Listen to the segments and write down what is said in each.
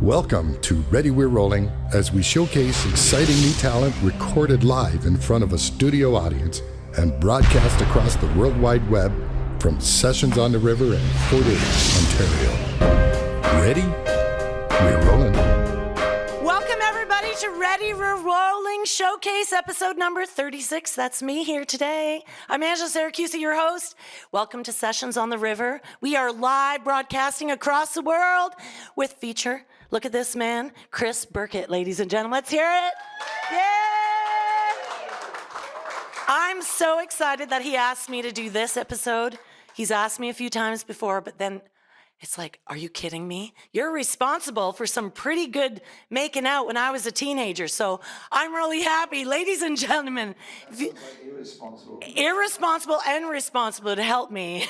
Welcome to Ready We're Rolling, as we showcase exciting new talent recorded live in front of a studio audience and broadcast across the World Wide Web from Sessions on the River in Fort Erie, Ontario. Ready? We're rolling. Welcome everybody to Ready We're Rolling Showcase, episode number 36. That's me here today. I'm Angela Syracuse, your host. Welcome to Sessions on the River. We are live broadcasting across the world with feature. Look at this man, Chris Birkett, ladies and gentlemen. Let's hear it. Yeah! I'm so excited that he asked me to do this episode. He's asked me a few times before, but then it's like, are you kidding me? You're responsible for some pretty good making out when I was a teenager, so I'm really happy. Ladies and gentlemen, irresponsible and responsible to help me.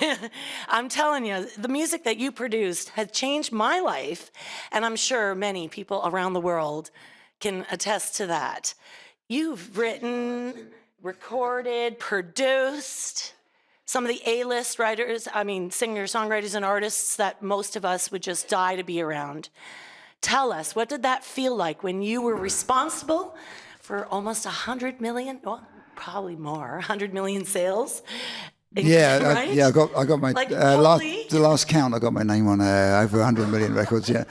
I'm telling you, the music that you produced has changed my life, and I'm sure many people around the world can attest to that. You've written, recorded, produced some of the A-list writers, singers, songwriters, and artists that most of us would just die to be around. Tell us, what did that feel like when you were responsible for almost 100 million, well, probably more, 100 million sales? Right? I got my the last count. I got my name on over 100 million records. Yeah,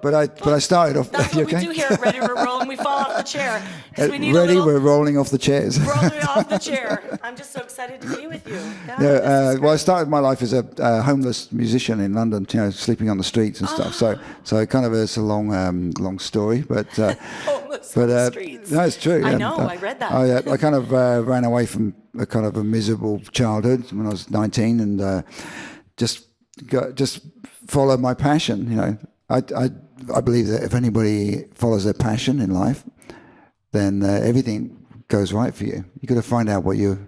but I started off. That's what we do here at Ready We're Rolling. We fall off the chair. We're rolling off the chairs. Rolling off the chair. I'm just so excited to be with you. Well, I started my life as a homeless musician in London. Sleeping on the streets and stuff. So kind of it's a long story, but. Homeless on the streets. No, it's true. I know. I read that. I kind of ran away from a kind of a miserable childhood when I was 19, and just followed my passion. I believe that if anybody follows their passion in life, then everything goes right for you. You got to find out what you're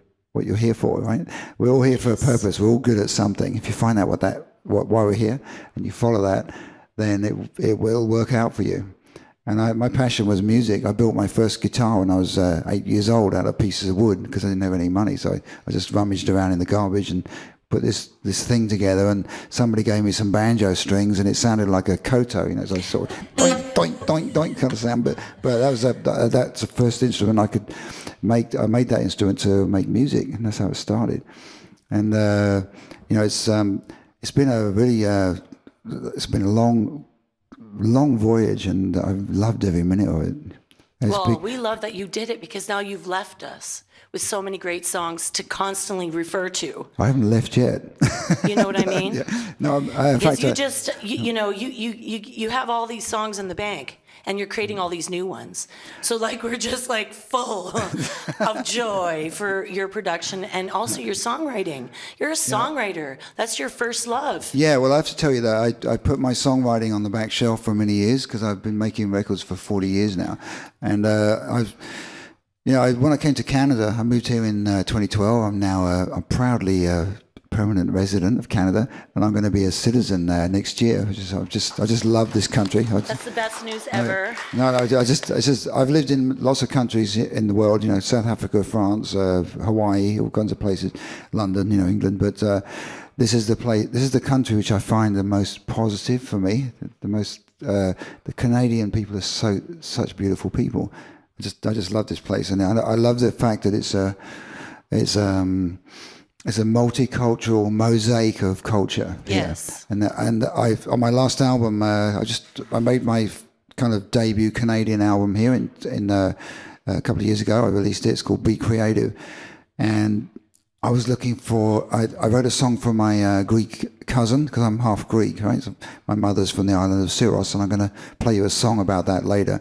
here for, right? We're all here for a purpose. We're all good at something. If you find out why we're here, and you follow that, then it will work out for you. And my passion was music. I built my first guitar when I was 8 years old out of pieces of wood because I didn't have any money. So I just rummaged around in the garbage and put this thing together. And somebody gave me some banjo strings, and it sounded like a koto, so sort of doink, doink, doink, doink kind of sound. But that's the first instrument I could make. I made that instrument to make music, and that's how it started. And it's been a really it's been a long voyage, and I've loved every minute of it. We love that you did it, because now you've left us with so many great songs to constantly refer to. I haven't left yet. You know what I mean? Yeah. No, you have all these songs in the bank, and you're creating all these new ones. So we're just full of joy for your production and also your songwriting. You're a songwriter. That's your first love. Yeah, well, I have to tell you that I put my songwriting on the back shelf for many years because I've been making records for 40 years now. And when I came to Canada, I moved here in 2012. I'm now I'm proudly permanent resident of Canada, and I'm going to be a citizen next year. I just love this country. That's the best news ever. I've lived in lots of countries in the world. South Africa, France, Hawaii, all kinds of places, London, England. But this is the place. This is the country which I find the most positive for me. The Canadian people are such beautiful people. I just love this place, and I love the fact that it's a multicultural mosaic of culture. Yes. Yeah. And on my last album, I made my kind of debut Canadian album here in a couple of years ago. I released it. It's called Be Creative, and I was looking for. I wrote a song for my Greek cousin because I'm half Greek, right? So my mother's from the island of Siros, and I'm going to play you a song about that later.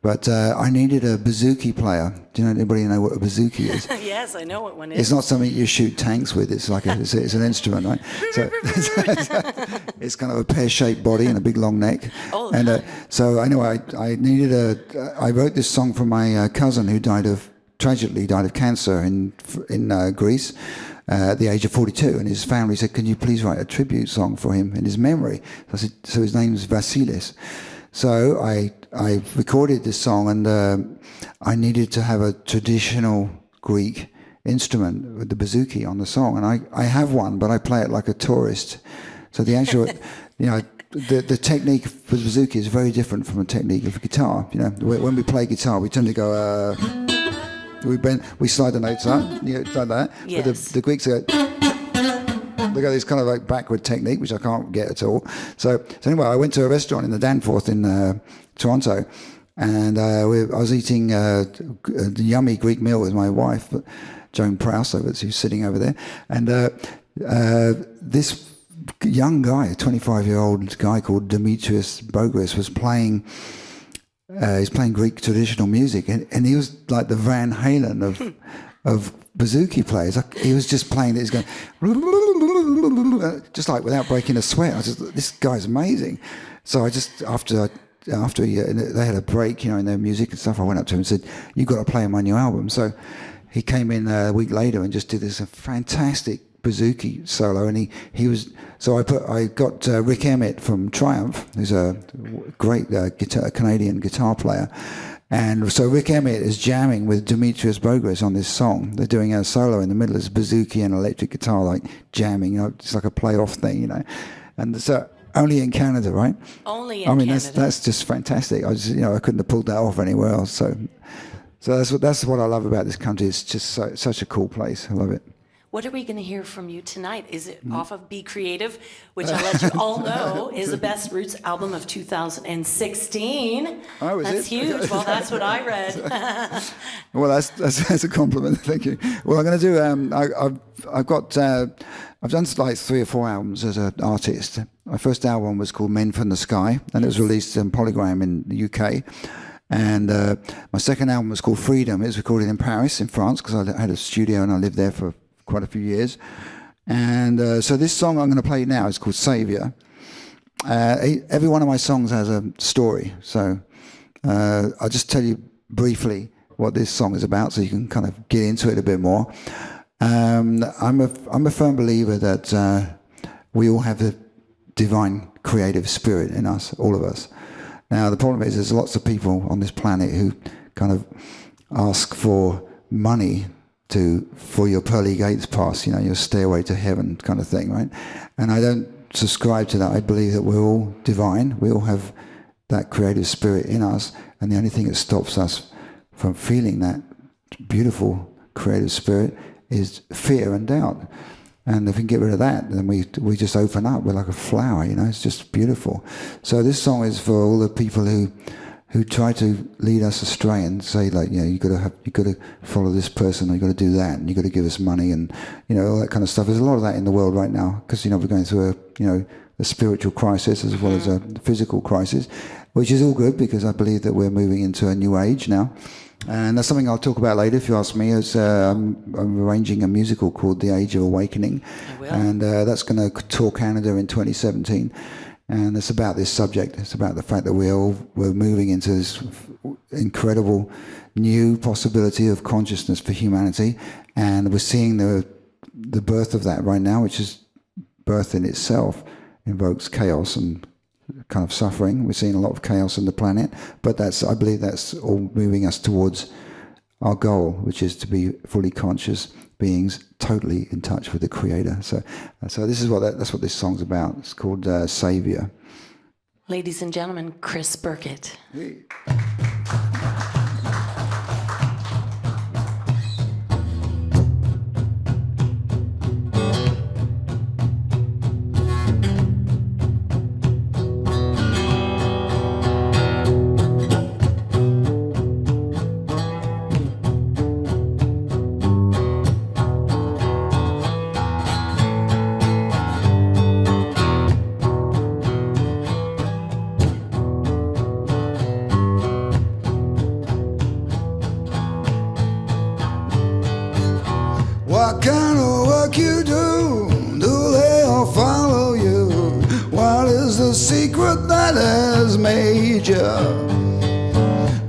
But I needed a bouzouki player. Do anybody know what a bouzouki is? Yes, I know what one is. It's not something you shoot tanks with. It's like it's an instrument, right? So it's kind of a pear-shaped body and a big long neck. And so anyway, I wrote this song for my cousin who tragically died of cancer in Greece at the age of 42. And his family said, "Can you please write a tribute song for him in his memory?" I said, so his name's Vasilis. So I recorded this song, and I needed to have a traditional Greek instrument with the bouzouki on the song. And I have one, but I play it like a tourist. So the actual, the technique for bouzouki is very different from a technique of guitar. You know, when we play guitar, we tend to go. We slide the notes up, like that. Yes. But the Greeks go. They got this kind of like backward technique, which I can't get at all. So anyway, I went to a restaurant in the Danforth in Toronto, and I was eating a yummy Greek meal with my wife, Joan Prowse, who's sitting over there, and this young guy, a 25-year-old guy called Demetrius Bogris, was playing. He's playing Greek traditional music, and he was like the Van Halen of bouzouki players. He was just playing this, going just like without breaking a sweat. I just, this guy's amazing. So I just after they had a break, in their music and stuff, I went up to him and said, "You've got to play my new album." So he came in a week later and just did this fantastic bouzouki solo, and he was. So I got Rick Emmett from Triumph, who's a great Canadian guitar player. And so Rick Emmett is jamming with Demetrius Bogris on this song. They're doing a solo in the middle. It's bouzouki and electric guitar, like jamming. It's like a playoff thing, And so only in Canada, right? Only in Canada. That's just fantastic. I couldn't have pulled that off anywhere else. So that's what I love about this country. It's just such a cool place. I love it. What are we going to hear from you tonight? Is it off of Be Creative, which I'll let you all know is the Best Roots album of 2016. Oh, is that's it? huge. Well, that's what I read. Well, that's a compliment. Thank you. Well, I'm going to do. I've done like 3 or 4 albums as an artist. My first album was called Men from the Sky, and it was released on Polygram in the UK. And my second album was called Freedom. It was recorded in Paris, in France, because I had a studio and I lived there for quite a few years. And so this song I'm going to play now is called Saviour. Every one of my songs has a story. So I'll just tell you briefly what this song is about so you can kind of get into it a bit more. I'm a firm believer that we all have the divine creative spirit in us, all of us. Now, the problem is there's lots of people on this planet who kind of ask for money for your pearly gates pass, your stairway to heaven kind of thing, right? And I don't subscribe to that. I believe that we're all divine. We all have that creative spirit in us, and the only thing that stops us from feeling that beautiful creative spirit is fear and doubt. And if we can get rid of that, then we just open up. We're like a flower, it's just beautiful. So this song is for all the people who try to lead us astray and say, like, you got to follow this person, or you got to do that, and you got to give us money, and all that kind of stuff. There's a lot of that in the world right now because we're going through a spiritual crisis as well as a physical crisis, which is all good because I believe that we're moving into a new age now. And that's something I'll talk about later if you ask me. I'm arranging a musical called The Age of Awakening. I will. And that's going to tour Canada in 2017. And it's about this subject. It's about the fact that we're moving into this incredible new possibility of consciousness for humanity. And we're seeing the birth of that right now, which is birth in itself invokes chaos and kind of suffering. We're seeing a lot of chaos on the planet, but I believe that's all moving us towards our goal, which is to be fully conscious beings, totally in touch with the Creator. So this is that's what this song's about. It's called Saviour. Ladies and gentlemen, Chris Birkett. What kind of work you do? Do they all follow you? What is the secret that has made you?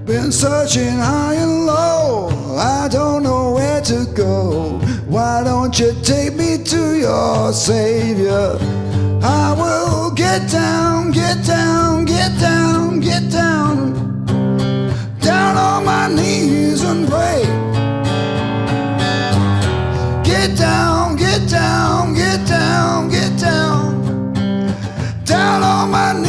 Been searching high and low, I don't know where to go. Why don't you take me to your Savior? I will get down, get down, get down, get down, down on my knees and pray. Get down, get down, get down, get down, down on my knees.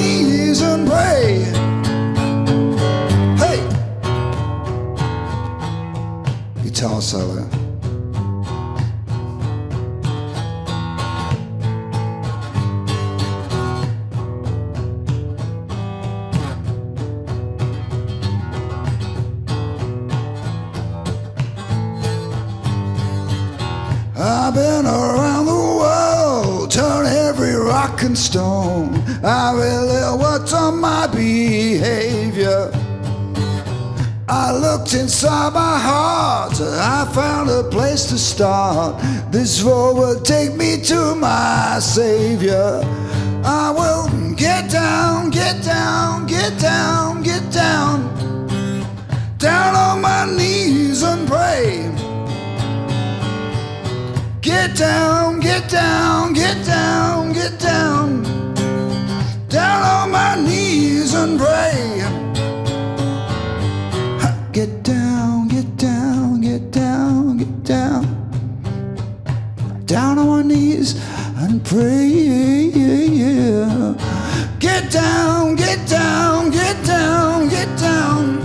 been around the world, turn every rock and stone. I really what's on my behavior. I looked inside my heart, I found a place to start. This road will take me to my Savior. I will get down, get down, get down, get down, down on my knees and pray. Get down, get down, get down, get down, down on my knees and pray. Get down, get down, get down, get down, down on my knees and pray. Get down, get down, get down, get down,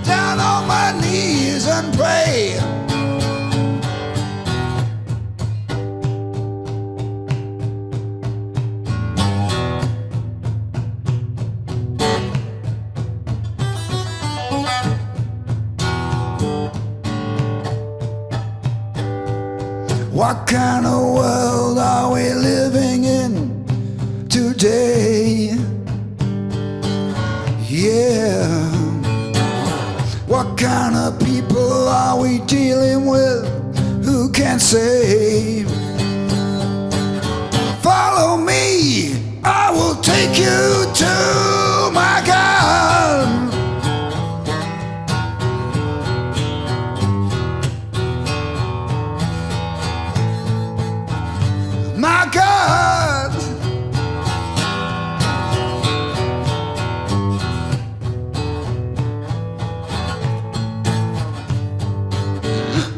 down on my knees and pray. What kind of world are we living in today? Yeah. What kind of people are we dealing with? Who can say? Follow me, I will take you to my God. My God,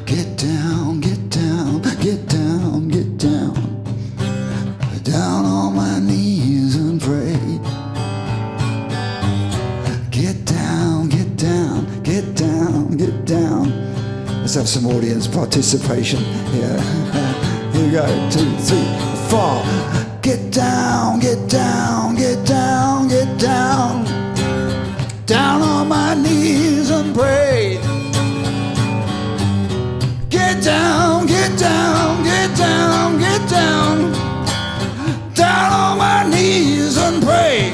get down, get down, get down, get down, down on my knees and pray. Get down, get down, get down, get down. Let's have some audience participation here. Here we go, 2, 3, 4. Get down, get down, get down, get down, down on my knees and pray. Get down, get down, get down, get down, down on my knees and pray.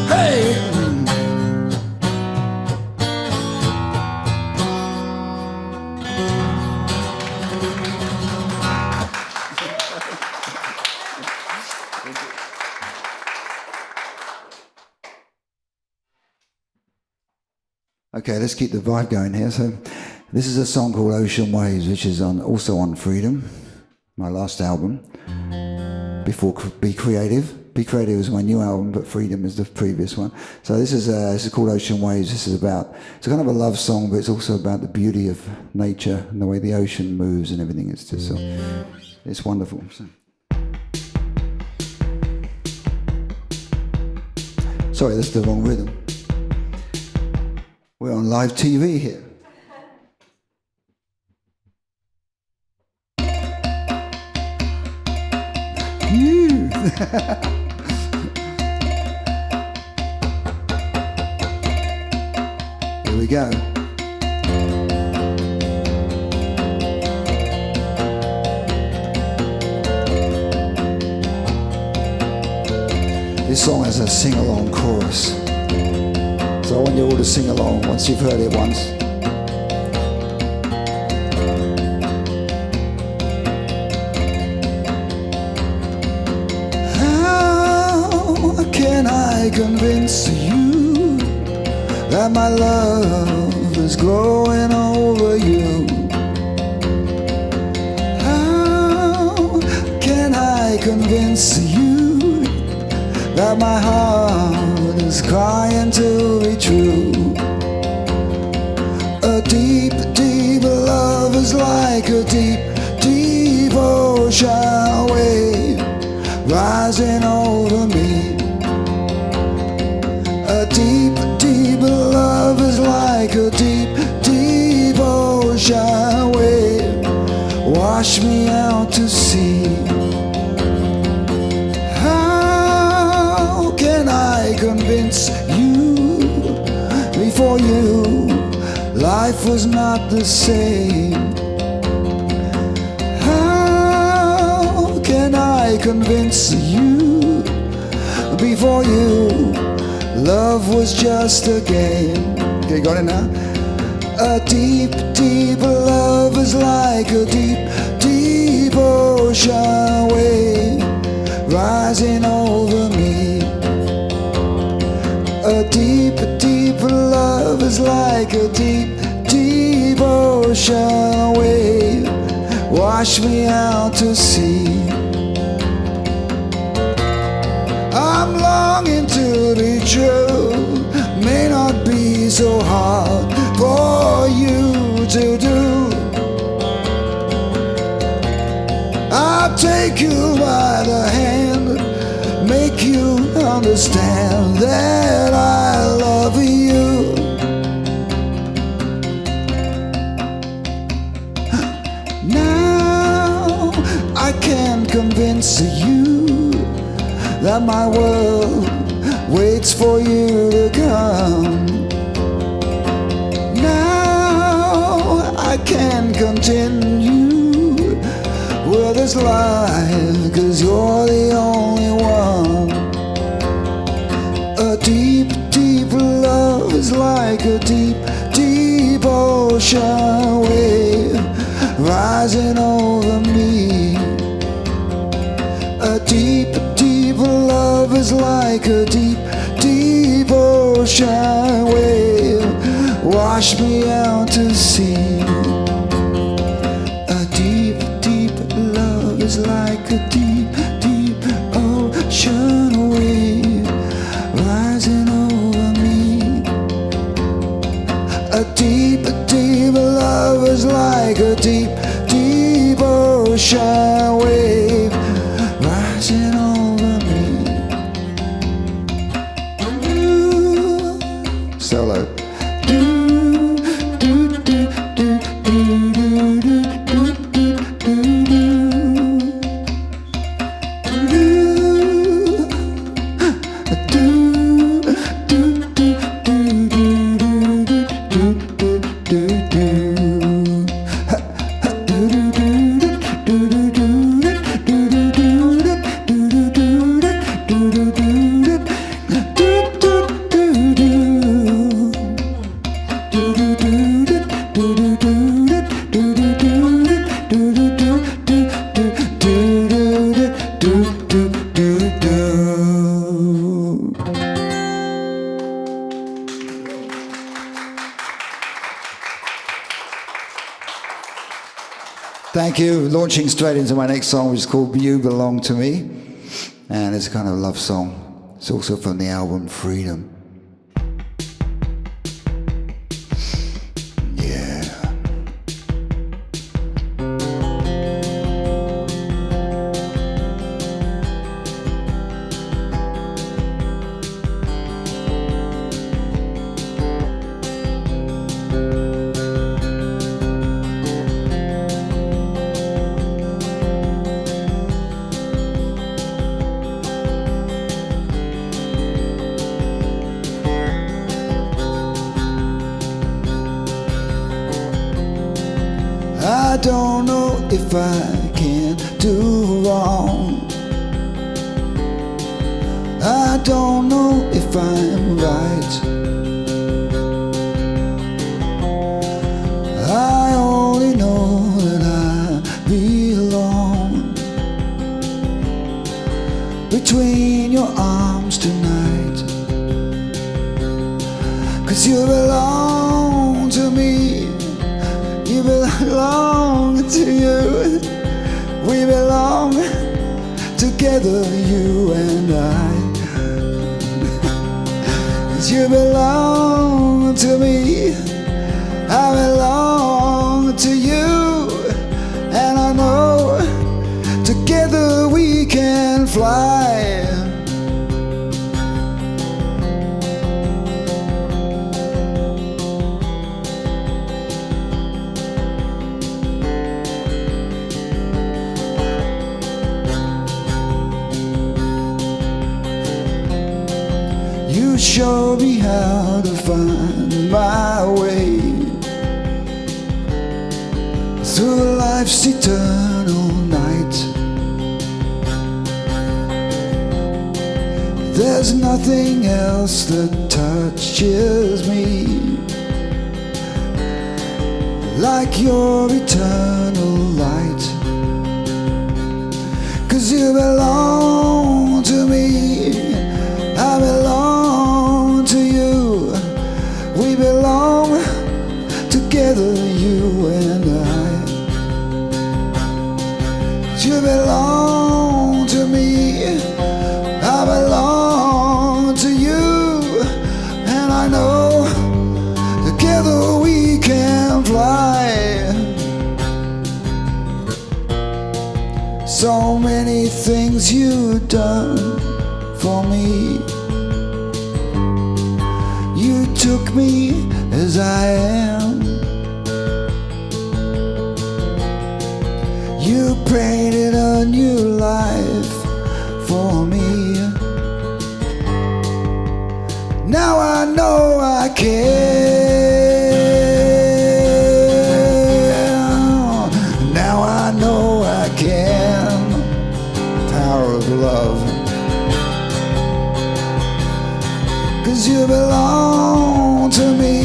Hey. Okay, let's keep the vibe going here. So this is a song called Ocean Waves, which is also on Freedom, my last album, before Be Creative. Be Creative was my new album, but Freedom is the previous one. So this is called Ocean Waves. This is it's kind of a love song, but it's also about the beauty of nature and the way the ocean moves and everything. It's just it's wonderful. So. Sorry, that's the wrong rhythm. We're on live TV here. Here we go. This song has a sing-along chorus. So I want you all to sing along once you've heard it once. How can I convince you that my love is growing over you? How can I convince you that my heart is crying to be true? A deep, deep love is like a deep, deep ocean wave rising over me. A deep, deep love is like a deep, deep ocean wave wash me out to sea. How can I convince you? Before you, life was not the same. I convince you? Before you, love was just a game. Okay, got it now? A deep, deep love is like a deep, deep ocean wave rising over me. A deep, deep love is like a deep, deep ocean wave wash me out to sea. I'm longing to be true, may not be so hard for you to do. I'll take you by the hand, make you understand that I love you. Now I can convince you that my world waits for you to come. Now I can continue with this life, 'cause you're the only one. A deep, deep love is like a deep, deep ocean wave rising over me. A deep, deep love is like a deep, deep ocean wave wash me out to sea. A deep, deep love is like a deep, deep ocean wave rising over me. A deep, deep love is like a deep, deep ocean wave rising over me. Solo. Thank you. Launching straight into my next song, which is called You Belong to Me. And it's a kind of love song. It's also from the album Freedom. Yeah. I don't know if I can do wrong. I don't know if I'm right. I only know that I belong between your arms tonight. 'Cause you belong to me. You belong to you. We belong together, you and I. 'Cause you belong to me. I belong to you. And I know together we can fly. You show me how to find my way through life's eternal night. There's nothing else that touches me like your eternal light. 'Cause you belong to me, I belong to you. We belong together, you and I. You belong to me, I belong to you. And I know together we can fly. So many things you've done for me. You took me as I am. You painted a new life for me. Now I know I can. Now I know I can. Power of love. 'Cause you belong to me,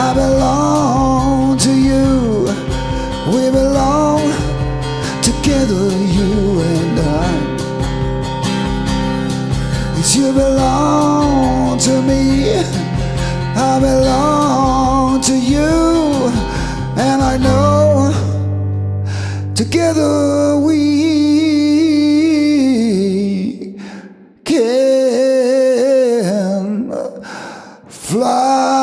I belong to you. We belong together, you and I. 'Cause you belong to me, I belong to you. And I know together we can fly.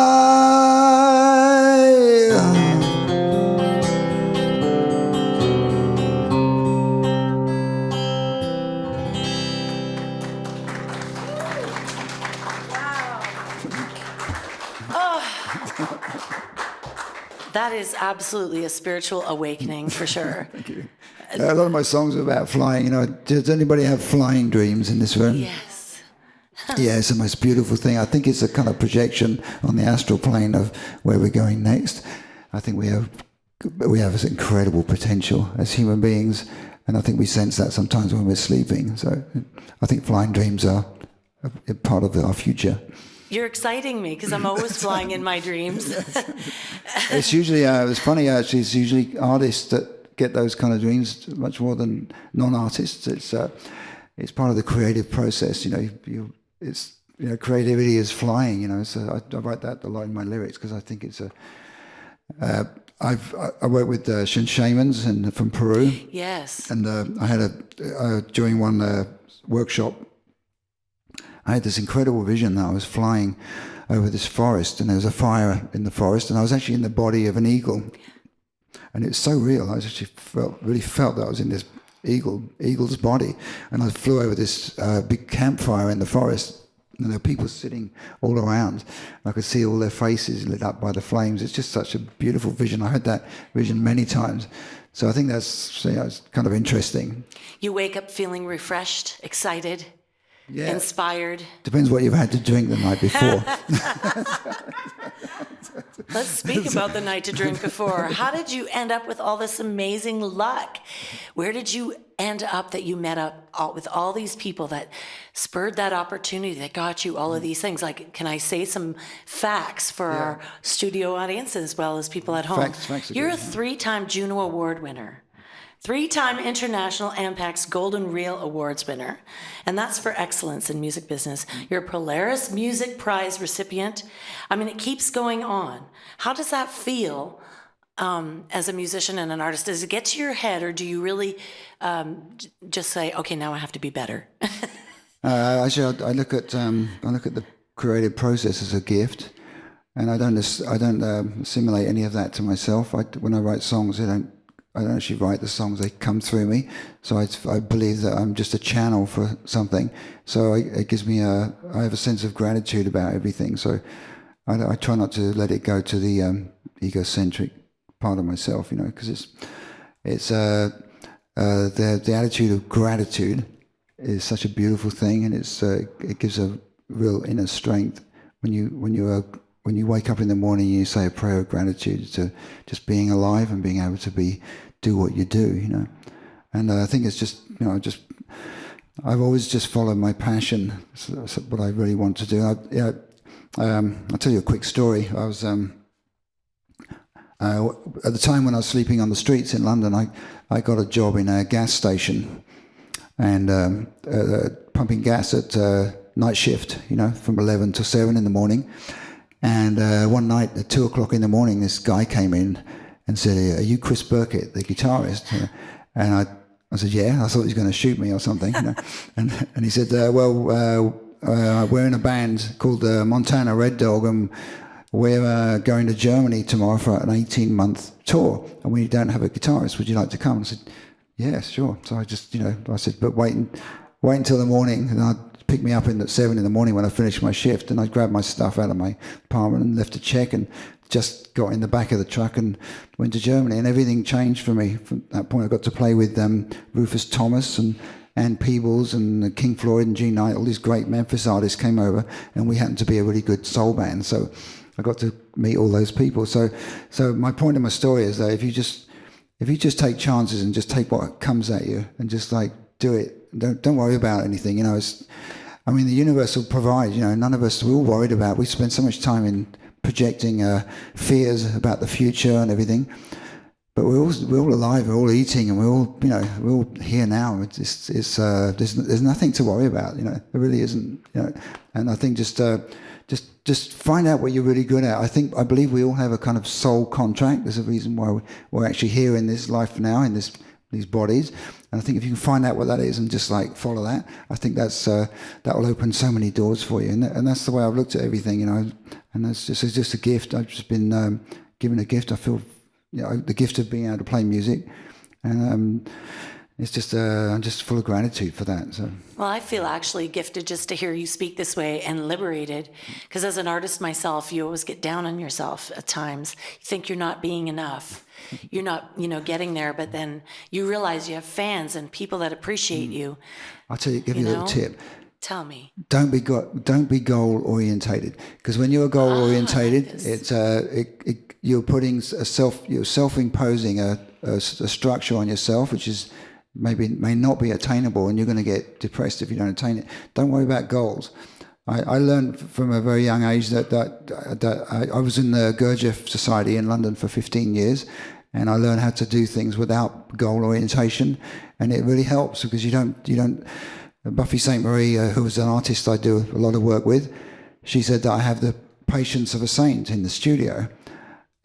That is absolutely a spiritual awakening for sure. Thank you. A lot of my songs are about flying. You know, does anybody have flying dreams in this room? Yes. Yeah, it's the most beautiful thing. I think it's a kind of projection on the astral plane of where we're going next. I think we have this incredible potential as human beings, and I think we sense that sometimes when we're sleeping. So I think flying dreams are a part of our future. You're exciting me because I'm always flying in my dreams. It's usually, it's funny actually, it's usually artists that get those kind of dreams much more than non-artists. It's part of the creative process, you know. Creativity is flying, you know. So I write that a lot in my lyrics because I think it's I work with shamans from Peru. Yes. And I had during one workshop, I had this incredible vision that I was flying over this forest, and there was a fire in the forest, and I was actually in the body of an eagle, and it was so real. I actually really felt that I was in this eagle's body, and I flew over this big campfire in the forest, and there were people sitting all around. I could see all their faces lit up by the flames. It's just such a beautiful vision. I had that vision many times, so I think that's it's kind of interesting. You wake up feeling refreshed, excited. Yeah. Inspired. Depends what you've had to drink the night before. Let's speak about the night to drink before. How did you end up with all this amazing luck? Where did you end up that you met up with all these people that spurred that opportunity, that got you all of these things? Like, can I say some facts for our studio audience as well as people at home? Facts You're a good. 3-time Juno Award winner. 3-time International Ampax Golden Reel Awards winner, and that's for excellence in music business. You're a Polaris Music Prize recipient. I mean, it keeps going on. How does that feel as a musician and an artist? Does it get to your head, or do you really just say, "Okay, now I have to be better"? Actually, I look at the creative process as a gift, and I don't assimilate any of that to myself. When I write songs, I don't actually write the songs; they come through me. So I believe that I'm just a channel for something. So it gives me I have a sense of gratitude about everything. So I try not to let it go to the egocentric part of myself, you know, because it's the attitude of gratitude is such a beautiful thing, and it gives a real inner strength when you wake up in the morning and you say a prayer of gratitude to just being alive and being able to do what you do, you know. And I think it's just, you know, just I've always just followed my passion. That's what I really want to do. I'll tell you a quick story. I was at the time when I was sleeping on the streets in London, I got a job in a gas station and pumping gas at night shift, from 11 to 7 in the morning. And one night at 2 o'clock in the morning, this guy came in and said, "Are you Chris Birkett, the guitarist?" And I said, "Yeah." I thought he was going to shoot me or something. And he said, "We're in a band called the Montana Red Dog, and we're going to Germany tomorrow for an 18-month tour, and we don't have a guitarist. Would you like to come?" I said, "Yeah, sure." So I just, I said, "But wait until the morning, and I'd pick me up at 7 in the morning when I finished my shift." And I grabbed my stuff out of my apartment and left a check and just got in the back of the truck and went to Germany, and everything changed for me. From that point, I got to play with Rufus Thomas and Peebles and King Floyd and Gene Knight. All these great Memphis artists came over, and we happened to be a really good soul band. So I got to meet all those people. So my point in my story is that if you just take chances and just take what comes at you and just do it, don't worry about anything. The universe will provide. None of us, we're all worried about. We spend so much time in projecting fears about the future and everything. But we're all alive. We're all eating, and we're all here now. There's nothing to worry about. There really isn't. And I think just find out what you're really good at. I believe we all have a kind of soul contract. There's a reason why we're actually here in this life now, in these bodies. And I think if you can find out what that is and just follow that, I think that will open so many doors for you. And that's the way I've looked at everything, And it's just a gift. I've just been given a gift. I feel, the gift of being able to play music, and it's just I'm just full of gratitude for that. So. Well, I feel actually gifted just to hear you speak this way and liberated, because as an artist myself, you always get down on yourself at times. You think you're not being enough. You're not, getting there, but then you realize you have fans and people that appreciate you. I'll give you a little tip. Tell me. Don't be goal orientated, because when you're goal orientated, it's you're putting you're self-imposing a structure on yourself, which is may not be attainable, and you're going to get depressed if you don't attain it. Don't worry about goals. I learned from a very young age that I was in the Gurdjieff Society in London for 15 years, and I learned how to do things without goal orientation, and it really helps, because you don't. Buffy St. Marie, who was an artist I do a lot of work with, she said that I have the patience of a saint in the studio.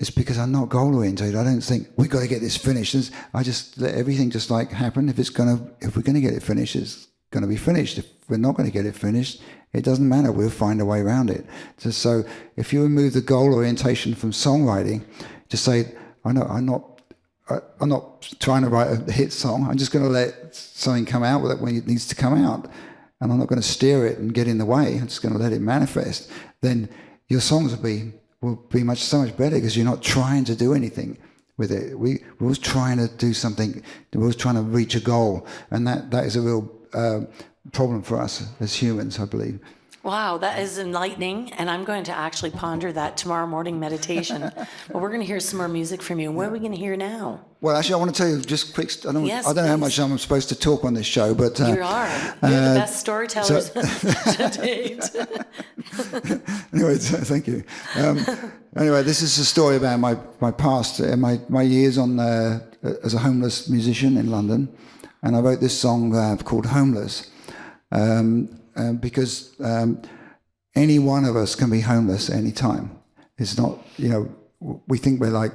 It's because I'm not goal oriented. I don't think we've got to get this finished. I just let everything just happen. If we're gonna get it finished, it's gonna be finished. If we're not gonna get it finished, it doesn't matter. We'll find a way around it. So if you remove the goal orientation from songwriting, just say, I'm not trying to write a hit song. I'm just going to let something come out when it needs to come out, and I'm not going to steer it and get in the way. I'm just going to let it manifest. Then your songs will be so much better, because you're not trying to do anything with it. We're always trying to do something. We're always trying to reach a goal, and that is a real problem for us as humans, I believe. Wow, that is enlightening, and I'm going to actually ponder that tomorrow morning meditation. But we're going to hear some more music from you. And what are we going to hear now? Well, actually, I want to tell you just quick. I don't know how much I'm supposed to talk on this show, but you are. You're the best storytellers to date. Anyway, thank you. Anyway, this is a story about my past, my years as a homeless musician in London, and I wrote this song called "Homeless." Because any one of us can be homeless at any time. It's not, we think we're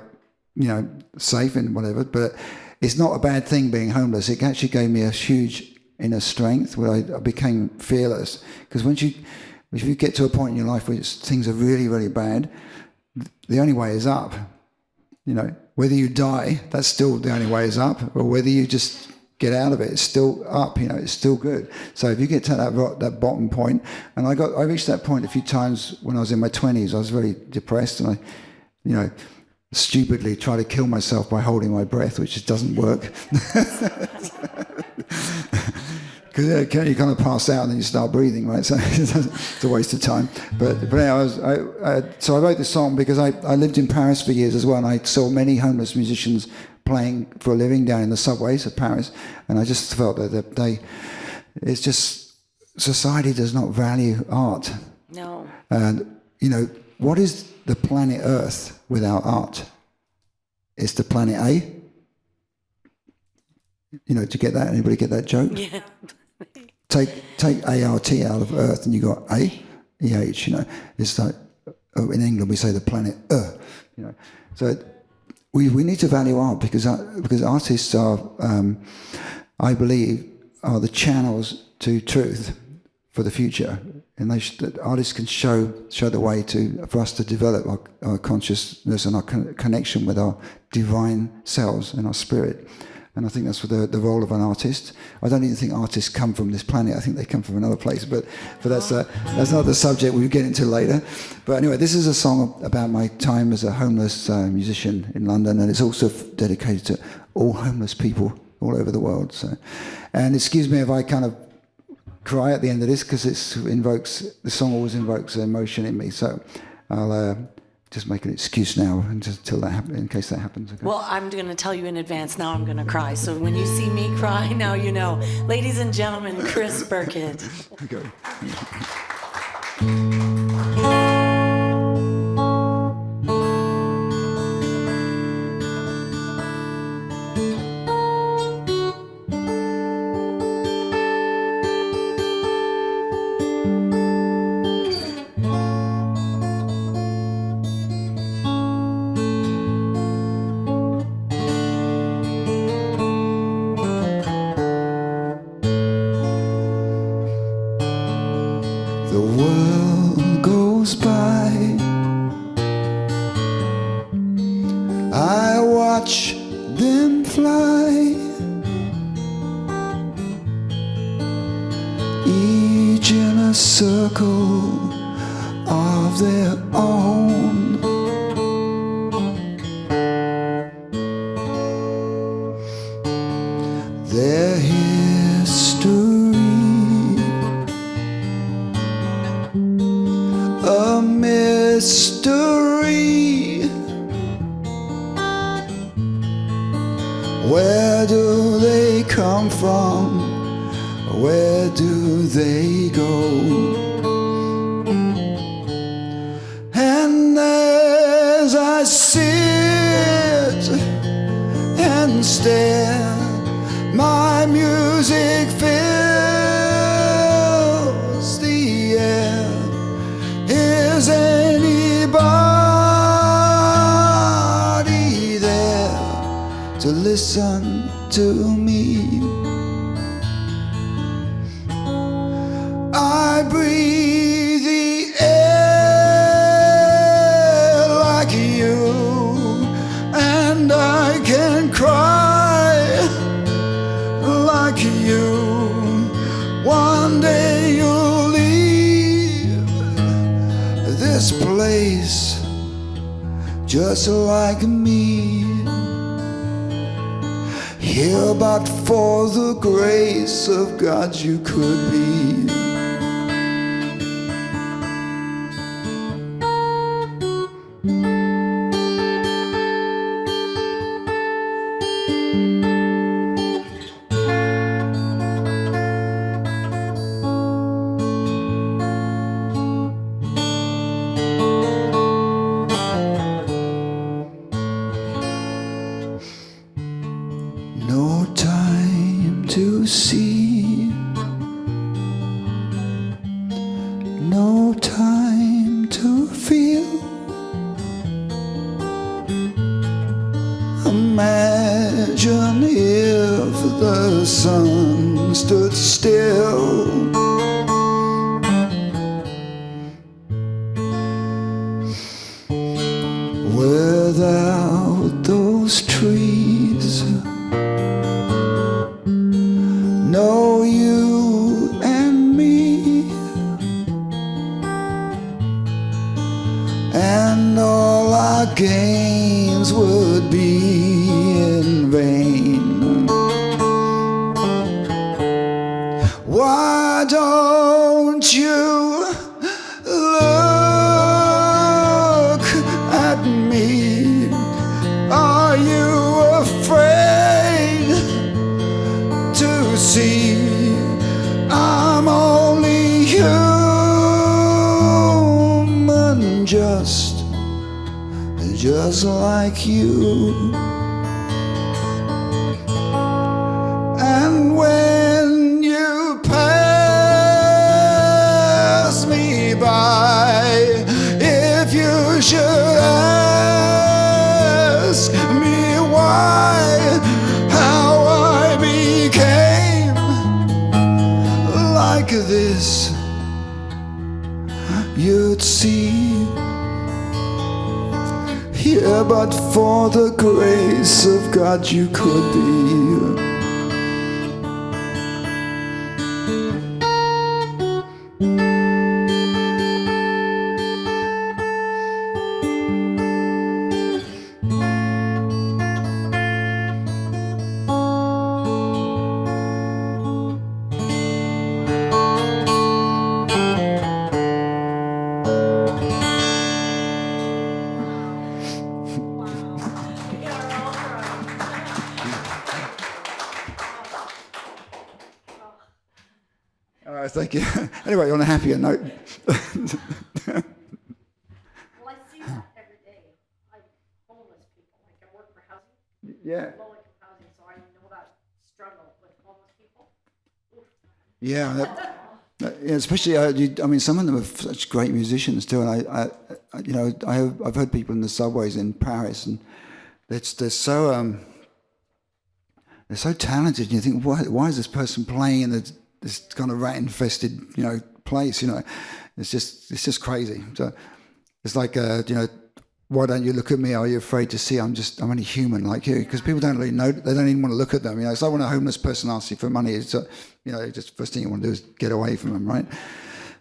safe and whatever, but it's not a bad thing being homeless. It actually gave me a huge inner strength where I became fearless. Because if you get to a point in your life where things are really, really bad, the only way is up. Whether you die, that's still the only way is up, or whether you just get out of it, it's still up, it's still good. So if you get to that bottom point, and I reached that point a few times when I was in my 20s. I was really depressed, and I stupidly tried to kill myself by holding my breath, which just doesn't work. Because you kind of pass out and then you start breathing, right? So it's a waste of time. But anyway, so I wrote this song because I lived in Paris for years as well, and I saw many homeless musicians playing for a living down in the subways of Paris, and I just felt that it's just society does not value art. No. And, what is the planet Earth without art? It's the planet A. To get that, anybody get that joke? Yeah. Take ART out of Earth and you got A-E-H, It's like, in England we say the planet So we need to value art because artists are, I believe, are the channels to truth for the future. And artists can show the way for us to develop our consciousness and our connection with our divine selves and our spirit. And I think that's the role of an artist. I don't even think artists come from this planet. I think they come from another place. But that's not the subject we'll get into later. But anyway, this is a song about my time as a homeless musician in London, and it's also dedicated to all homeless people all over the world. So, and excuse me if I kind of cry at the end of this because the song always invokes emotion in me. So I'll just make an excuse now until that happens, in case that happens. Okay? Well, I'm going to tell you in advance, now I'm going to cry. So when you see me cry, now you know. Ladies and gentlemen, Chris Birkett. Okay. The world goes by, I watch them fly, each in a circle of their own. Their history, a mystery. Where do they come from? Where do they go? And as I sit and stare, my music fills the air. Is anybody there to listen to me? I breathe the air like you, and I can cry like you. One day you'll leave this place just like me. Here but for the grace of God you could be. No time to see, no time to feel. Imagine if the sun stood still. Without those trees, no you and me, and all our gains would be in vain. Why don't you look at me? Are you afraid to see just like you. And when you pass me by, if you should ask me why, how I became like this, you'd see. Yeah, but for the grace of God you could be. Thank you. Anyway, on a happier note. Well, I see that every day. Like homeless people. Like I work for housing. Yeah. Low-income housing, so I know that struggle with homeless people. Oof. Yeah. Especially, I mean, some of them are such great musicians too. And I've heard people in the subways in Paris, and they're so talented. And you think, why is this person playing in this kind of rat-infested, place? It's just crazy. So it's like, why don't you look at me? Are you afraid to see? I'm only human like you. Because people don't really know. They don't even want to look at them. It's like when a homeless person asks you for money. It's just first thing you want to do is get away from them, right?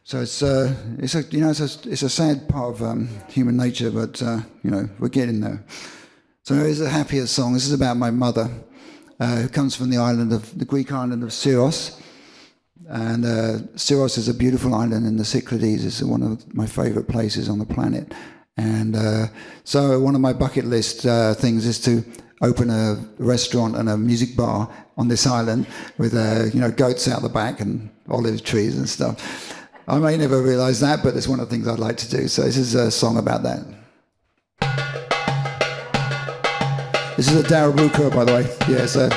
So it's a sad part of human nature, but we're getting there. So here's a happier song. This is about my mother, who comes from the Greek island of Siros. And Siros is a beautiful island in the Cyclades. It's one of my favorite places on the planet. And so one of my bucket list things is to open a restaurant and a music bar on this island with goats out the back and olive trees and stuff. I may never realize that, but it's one of the things I'd like to do. So this is a song about that. This is a Darabuka, by the way. Yeah, it's a...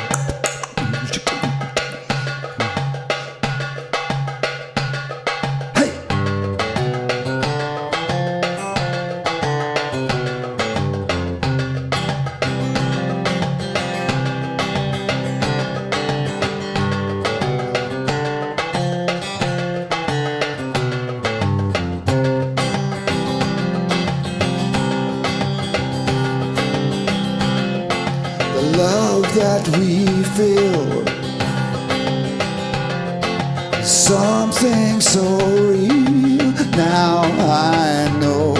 that we feel, something so real. Now I know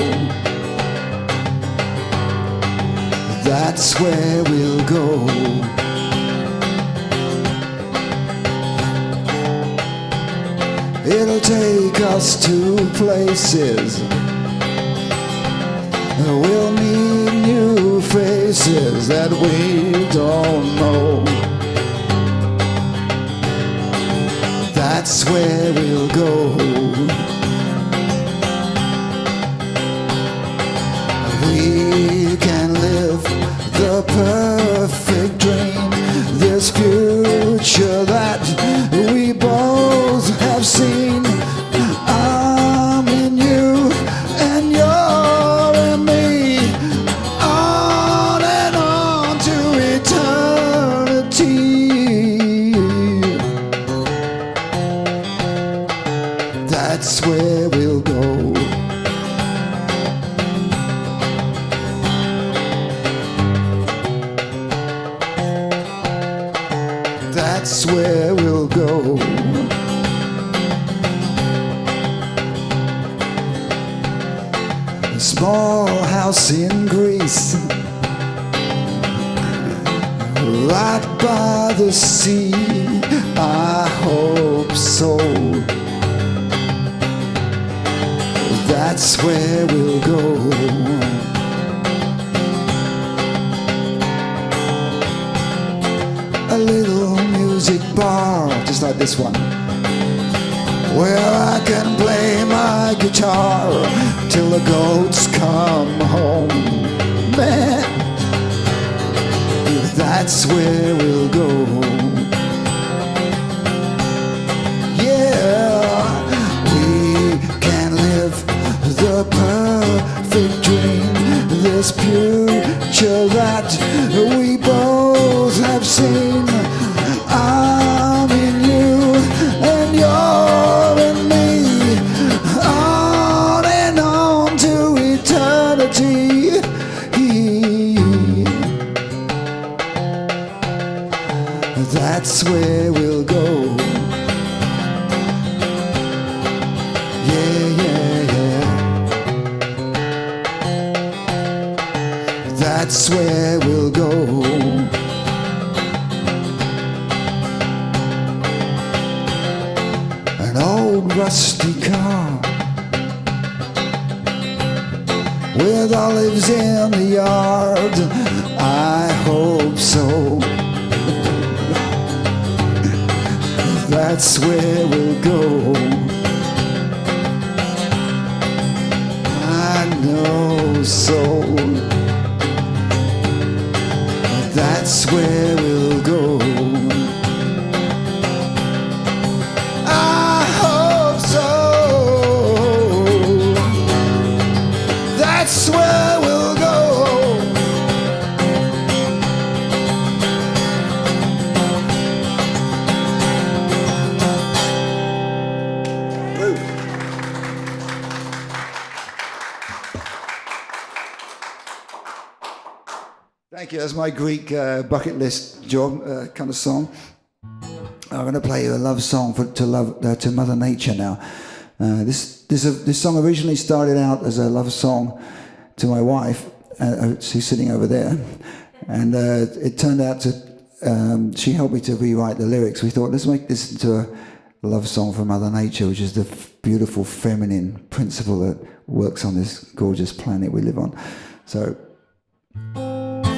that's where we'll go. It'll take us to places, we'll meet new faces that we don't know. That's where we'll go. We can live the perfect dream, this future that we both have seen. I'm in you and you're in me, on and on to eternity. That's where we'll go. That's where we'll go. A small house in Greece, right by the sea. I hope so. That's where we'll go. A little music bar, just like this one, where I can play my guitar till the goats come home. that's where we'll go. Yeah, we can live the perfect dream, this future that we both have seen. I'm in you and you're in me, on and on to eternity. That's where we'll go. Yeah, yeah, yeah. That's where we'll go. An old rusty car with olives in the yard. I hope so. That's where we'll go. I know so. That's where we'll go. I hope so. That's where we'll go. Thank you. That's my Greek bucket list job kind of song. I'm going to play you a love song to Mother Nature now. This song originally started out as a love song to my wife. She's sitting over there, and it turned out to. She helped me to rewrite the lyrics. We thought, let's make this into a love song for Mother Nature, which is the beautiful feminine principle that works on this gorgeous planet we live on. So.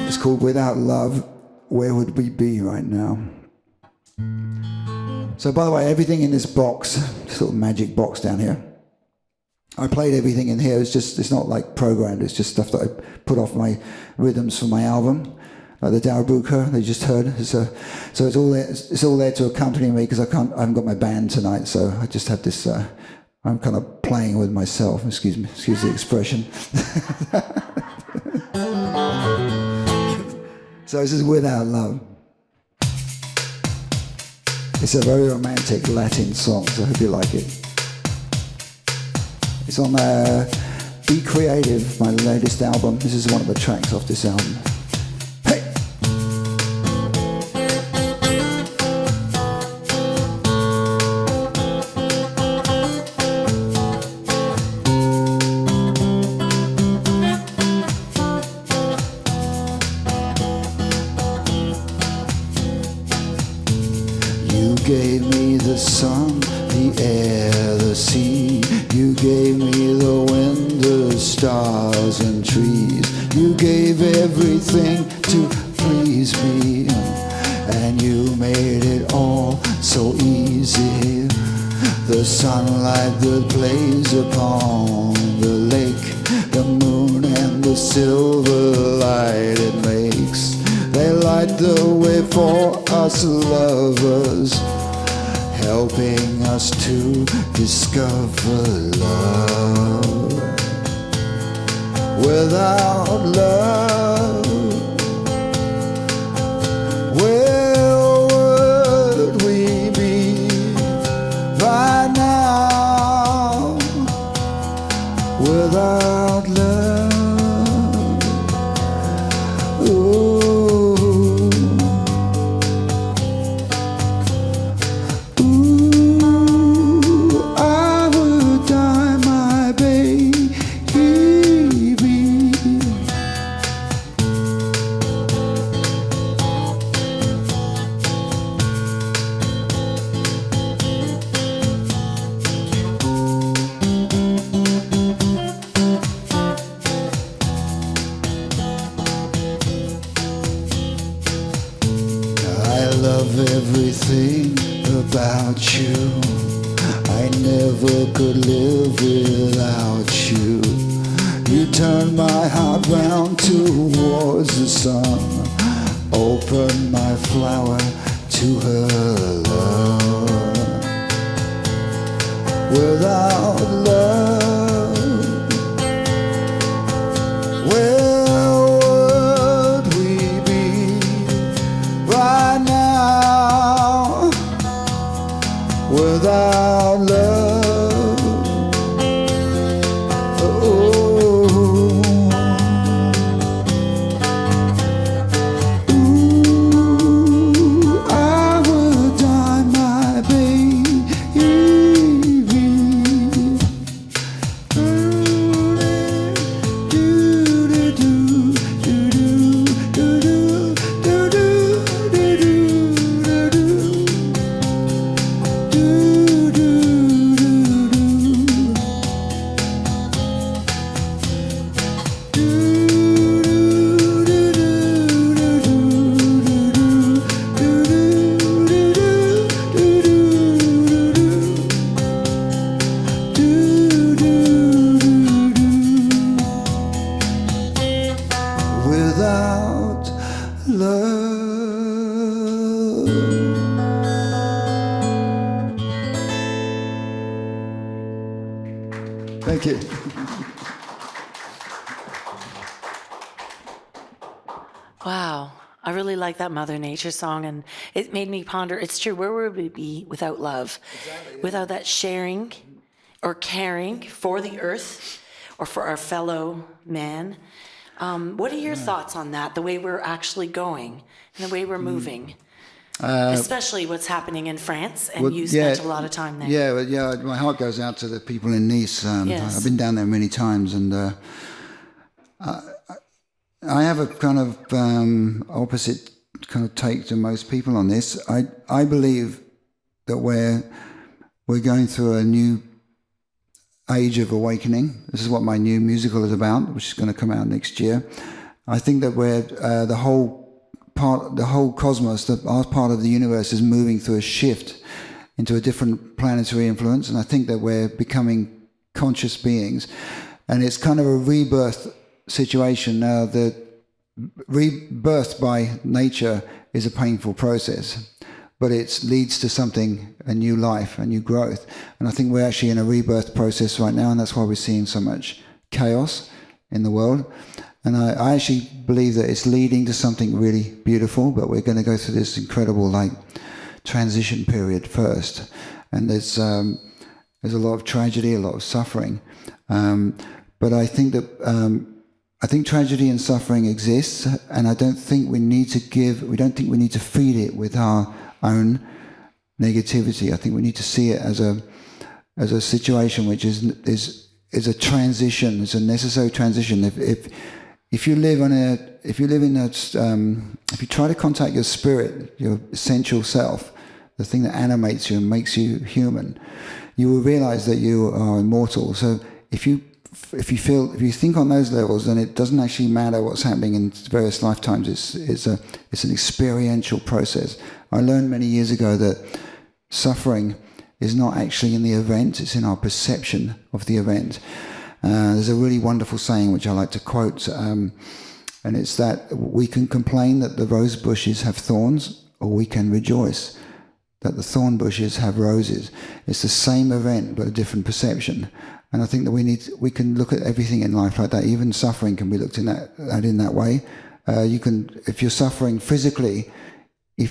It's called Without Love, Where Would We Be Right Now? So by the way, everything in this box, this little magic box down here, I played everything in here. It's not like programmed, it's just stuff that I put off my rhythms for my album, like the Darbuka they just heard. So it's all there to accompany me because I haven't got my band tonight, so I just have this, I'm kind of playing with myself, excuse the expression. So this is Without Love. It's a very romantic Latin song, so I hope you like it. It's on Be Creative, my latest album. This is one of the tracks off this album. Hey! You gave me the sun, the air, the sea. You gave me the wind, the stars and trees. You gave everything to please me, and you made it all so easy. The sunlight that plays upon the lake, the moon and the silver light it makes. They light the way for us lovers, helping us to discover love. Without love, where would we be right now? Without love, ooh. Everything about you, I never could live without you. You turned my heart round towards the sun. open my flower to her love. Without love, where would we be right now? Without love, ooh, I would die, my baby. Without love. Thank you. Wow. I really like that Mother Nature song, and it made me ponder. It's true. Where would we be without love? Exactly, yeah. Without that sharing or caring for the earth or for our fellow man. What are your thoughts on that, the way we're actually going and the way we're moving? Especially what's happening in France, and you spent a lot of time there. Yeah, my heart goes out to the people in Nice. Yes. I've been down there many times, and I have a kind of opposite kind of take to most people on this. I believe that we're going through a new age of awakening. This is what my new musical is about, which is going to come out next year. I think that we're the whole cosmos, our part of the universe, is moving through a shift into a different planetary influence, and I think that we're becoming conscious beings, and it's kind of a rebirth situation now. That rebirth by nature is a painful process, but it leads to something, a new life, a new growth. And I think we're actually in a rebirth process right now, and that's why we're seeing so much chaos in the world. And I actually believe that it's leading to something really beautiful, but we're going to go through this incredible transition period first. And there's a lot of tragedy, a lot of suffering. But I think that tragedy and suffering exists, and I don't think we need to feed it with our own negativity. I think we need to see it as a situation which is a transition. It's a necessary transition. If you try to contact your spirit, your essential self, the thing that animates you and makes you human, you will realize that you are immortal. So if you think on those levels, then it doesn't actually matter what's happening in various lifetimes. It's an experiential process. I learned many years ago that suffering is not actually in the event; it's in our perception of the event. There's a really wonderful saying which I like to quote, and it's that we can complain that the rose bushes have thorns, or we can rejoice that the thorn bushes have roses. It's the same event, but a different perception. And I think that we can look at everything in life like that. Even suffering can be looked in that way. You can, if you're suffering physically, I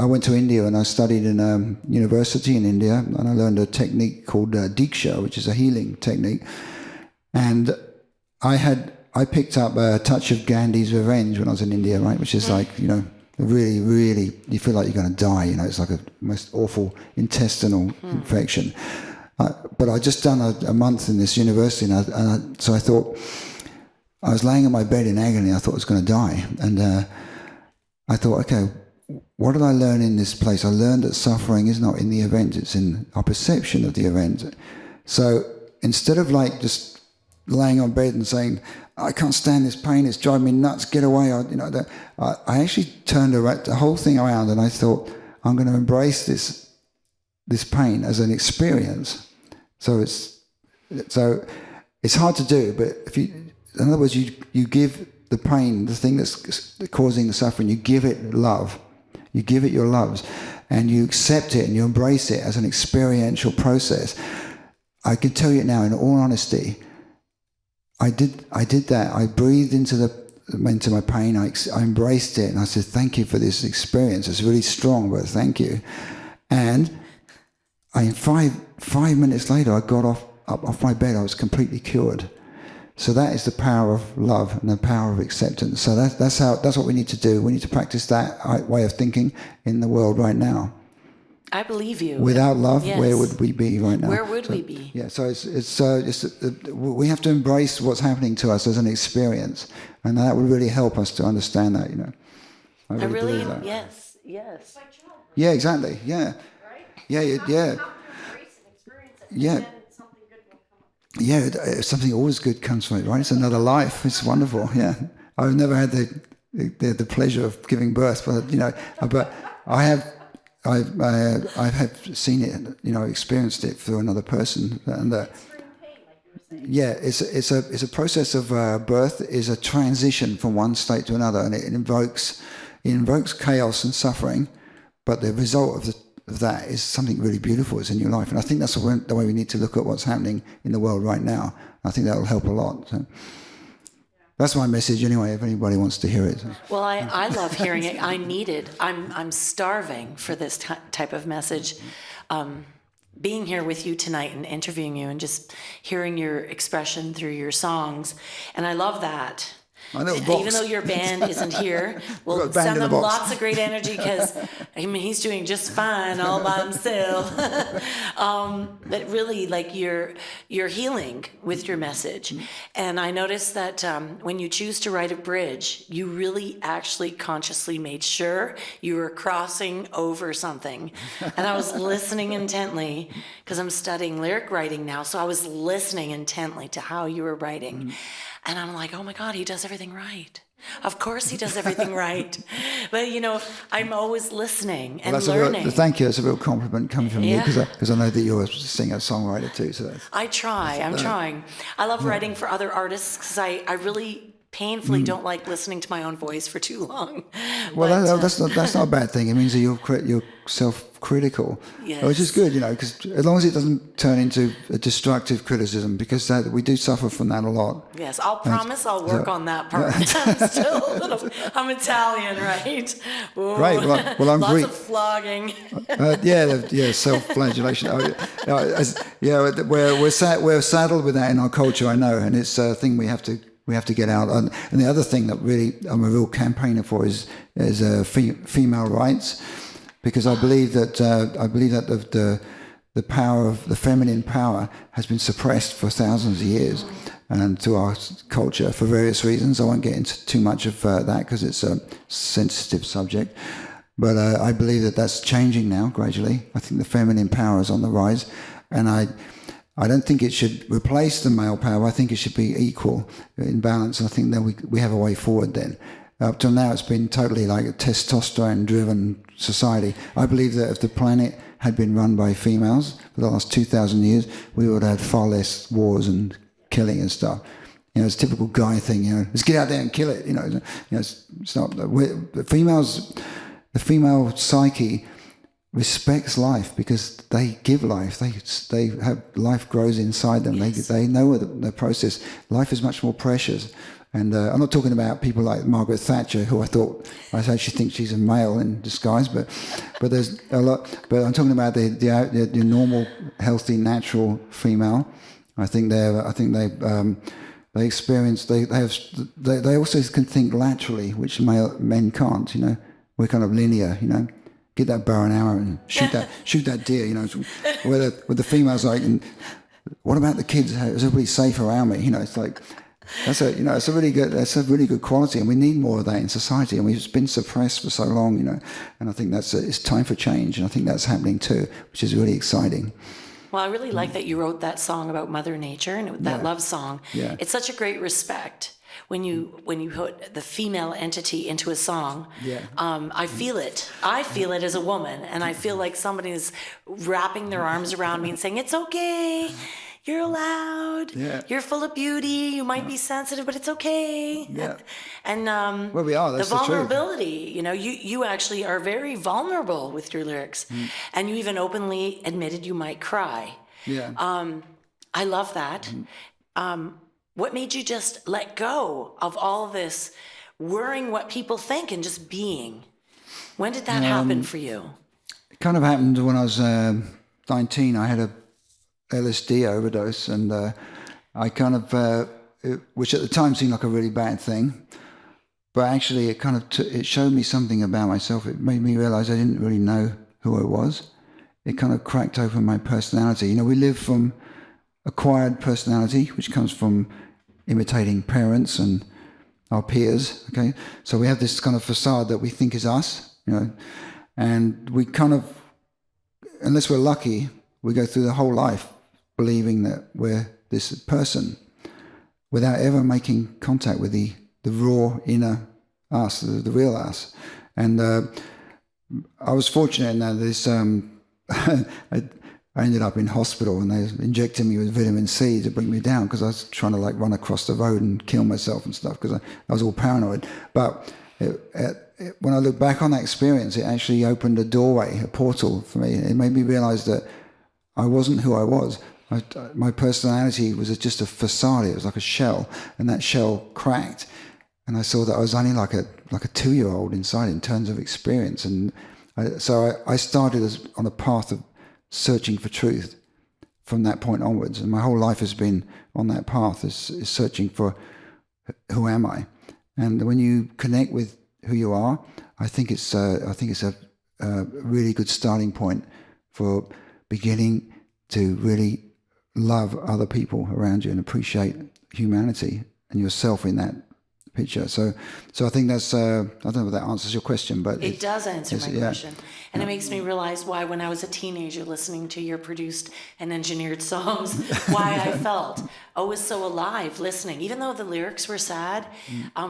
went to India and I studied in a university in India, and I learned a technique called Diksha, which is a healing technique. And I picked up a touch of Gandhi's revenge when I was in India, right? Which is really, really, you feel like you're going to die. It's like a most awful intestinal infection. But I'd just done a month in this university, so I thought, I was laying in my bed in agony. I thought I was going to die. And I thought, okay, what did I learn in this place? I learned that suffering is not in the event, it's in our perception of the event. So instead of just laying on bed and saying, I can't stand this pain, it's driving me nuts, get away, I actually turned the whole thing around, and I thought, I'm going to embrace this pain as an experience. So it's hard to do, but in other words, you give the pain, the thing that's causing the suffering, you give it love. You give it your loves, and you accept it and you embrace it as an experiential process. I can tell you now, in all honesty, I did that. I breathed into my pain. I embraced it, and I said, "Thank you for this experience. It's really strong, but thank you." And five minutes later, I got off my bed. I was completely cured. So that is the power of love and the power of acceptance. So that's what we need to do. We need to practice that way of thinking in the world right now. I believe you. Without love, yes. where would we be right now? Where would we be? Yeah. So we have to embrace what's happening to us as an experience, and that would really help us to understand that. I really believe that. Yes. Yeah. Exactly. Yeah. Right? Yeah. Yeah. Embrace and experience it, Yeah. and then something good will come up. Yeah, something always good comes from it, right? It's another life. It's wonderful. Yeah, I've never had the pleasure of giving birth, but I have seen it, experienced it through another person, and yeah, it's a process of birth is a transition from one state to another, and it invokes chaos and suffering, but the result of that is something really beautiful is in your life. And I think that's the way we need to look at what's happening in the world right now. I think that will help a lot. So that's my message anyway, if anybody wants to hear it. Well, I love hearing it. I need it. I'm starving for this type of message. Being here with you tonight and interviewing you and just hearing your expression through your songs. And I love that. Even though your band isn't here, we'll send them lots of great energy because he's doing just fine all by himself. But really, like you're healing with your message. And I noticed that when you choose to write a bridge, you really actually consciously made sure you were crossing over something. And I was listening intently because I'm studying lyric writing now. So I was listening intently to how you were writing. And I'm like, oh my God, he does everything right. Of course he does everything right. But, I'm always listening and learning. Thank you. That's a real compliment coming from you because I know that you're a singer-songwriter too. So I try. I'm trying. I love writing for other artists because I really painfully don't like listening to my own voice for too long. Well, that's not a bad thing. It means that you're self-critical, which is good, because as long as it doesn't turn into a destructive criticism, because we do suffer from that a lot. Yes, I'll promise I'll work on that part. I'm Italian, right? Ooh, right. Well, I'm lots of flogging. Self-flagellation. We're saddled with that in our culture, I know, and it's a thing we have to get out. And the other thing that really I'm a real campaigner for is female rights, because I believe that the power of the feminine power has been suppressed for thousands of years, and to our culture for various reasons. I won't get into too much of that because it's a sensitive subject. But I believe that that's changing now gradually. I think the feminine power is on the rise, and I don't think it should replace the male power. I think it should be equal in balance. And I think that we have a way forward then. Up till now, it's been totally like a testosterone-driven society. I believe that if the planet had been run by females for the last 2,000 years, we would have had far less wars and killing and stuff. It's a typical guy thing. Let's get out there and kill it. It's not. The female psyche respects life because they give life. They have life grows inside them. Yes. They know the process. Life is much more precious. And I'm not talking about people like Margaret Thatcher, who I actually think she's a male in disguise, but there's a lot. But I'm talking about the normal, healthy, natural female. I think they experience. They also can think laterally, which men can't. We're kind of linear. Get that bow and arrow and shoot that deer. Where the females like, and what about the kids? Is everybody safe around me? It's like that's a really good quality, and we need more of that in society. And we've been suppressed for so long, And I think it's time for change, and I think that's happening too, which is really exciting. Well, I really like that you wrote that song about Mother Nature and that love song. Yeah. It's such a great respect. When you put the female entity into a song, I feel it. I feel it as a woman, and I feel like somebody is wrapping their arms around me and saying, "It's okay. You're allowed. Yeah. You're full of beauty. You might be sensitive, but it's okay. Yeah. And Well, we are. That's the the truth. vulnerability, you actually are very vulnerable with your lyrics. And you even openly admitted you might cry. Yeah. I love that. What made you just let go of all this worrying what people think and just being? When did that happen for you? It kind of happened when I was 19. I had a LSD overdose, and I kind of, which at the time seemed like a really bad thing, but actually it kind of it showed me something about myself. It made me realize I didn't really know who I was. It kind of cracked open my personality. We live from acquired personality, which comes from imitating parents and our peers. Okay, so we have this kind of facade that we think is us, and we kind of, unless we're lucky, we go through the whole life believing that we're this person without ever making contact with the raw inner us, the real us. And I was fortunate in that this, I ended up in hospital, and they injected me with vitamin C to bring me down because I was trying to run across the road and kill myself and stuff because I was all paranoid. But when I look back on that experience, it actually opened a doorway, a portal for me. It made me realize that I wasn't who I was. My personality was just a facade. It was like a shell, and that shell cracked, and I saw that I was only like a 2-year-old inside in terms of experience. And so I started on a path of searching for truth from that point onwards, and my whole life has been on that path, is searching for who am I. And when you connect with who you are, I think it's a really good starting point for beginning to really love other people around you and appreciate humanity and yourself in that picture. So I think that's I don't know if that answers your question, but it does answer my question. And it makes me realize why, when I was a teenager listening to your produced and engineered songs, why I felt always so alive listening. Even though the lyrics were sad,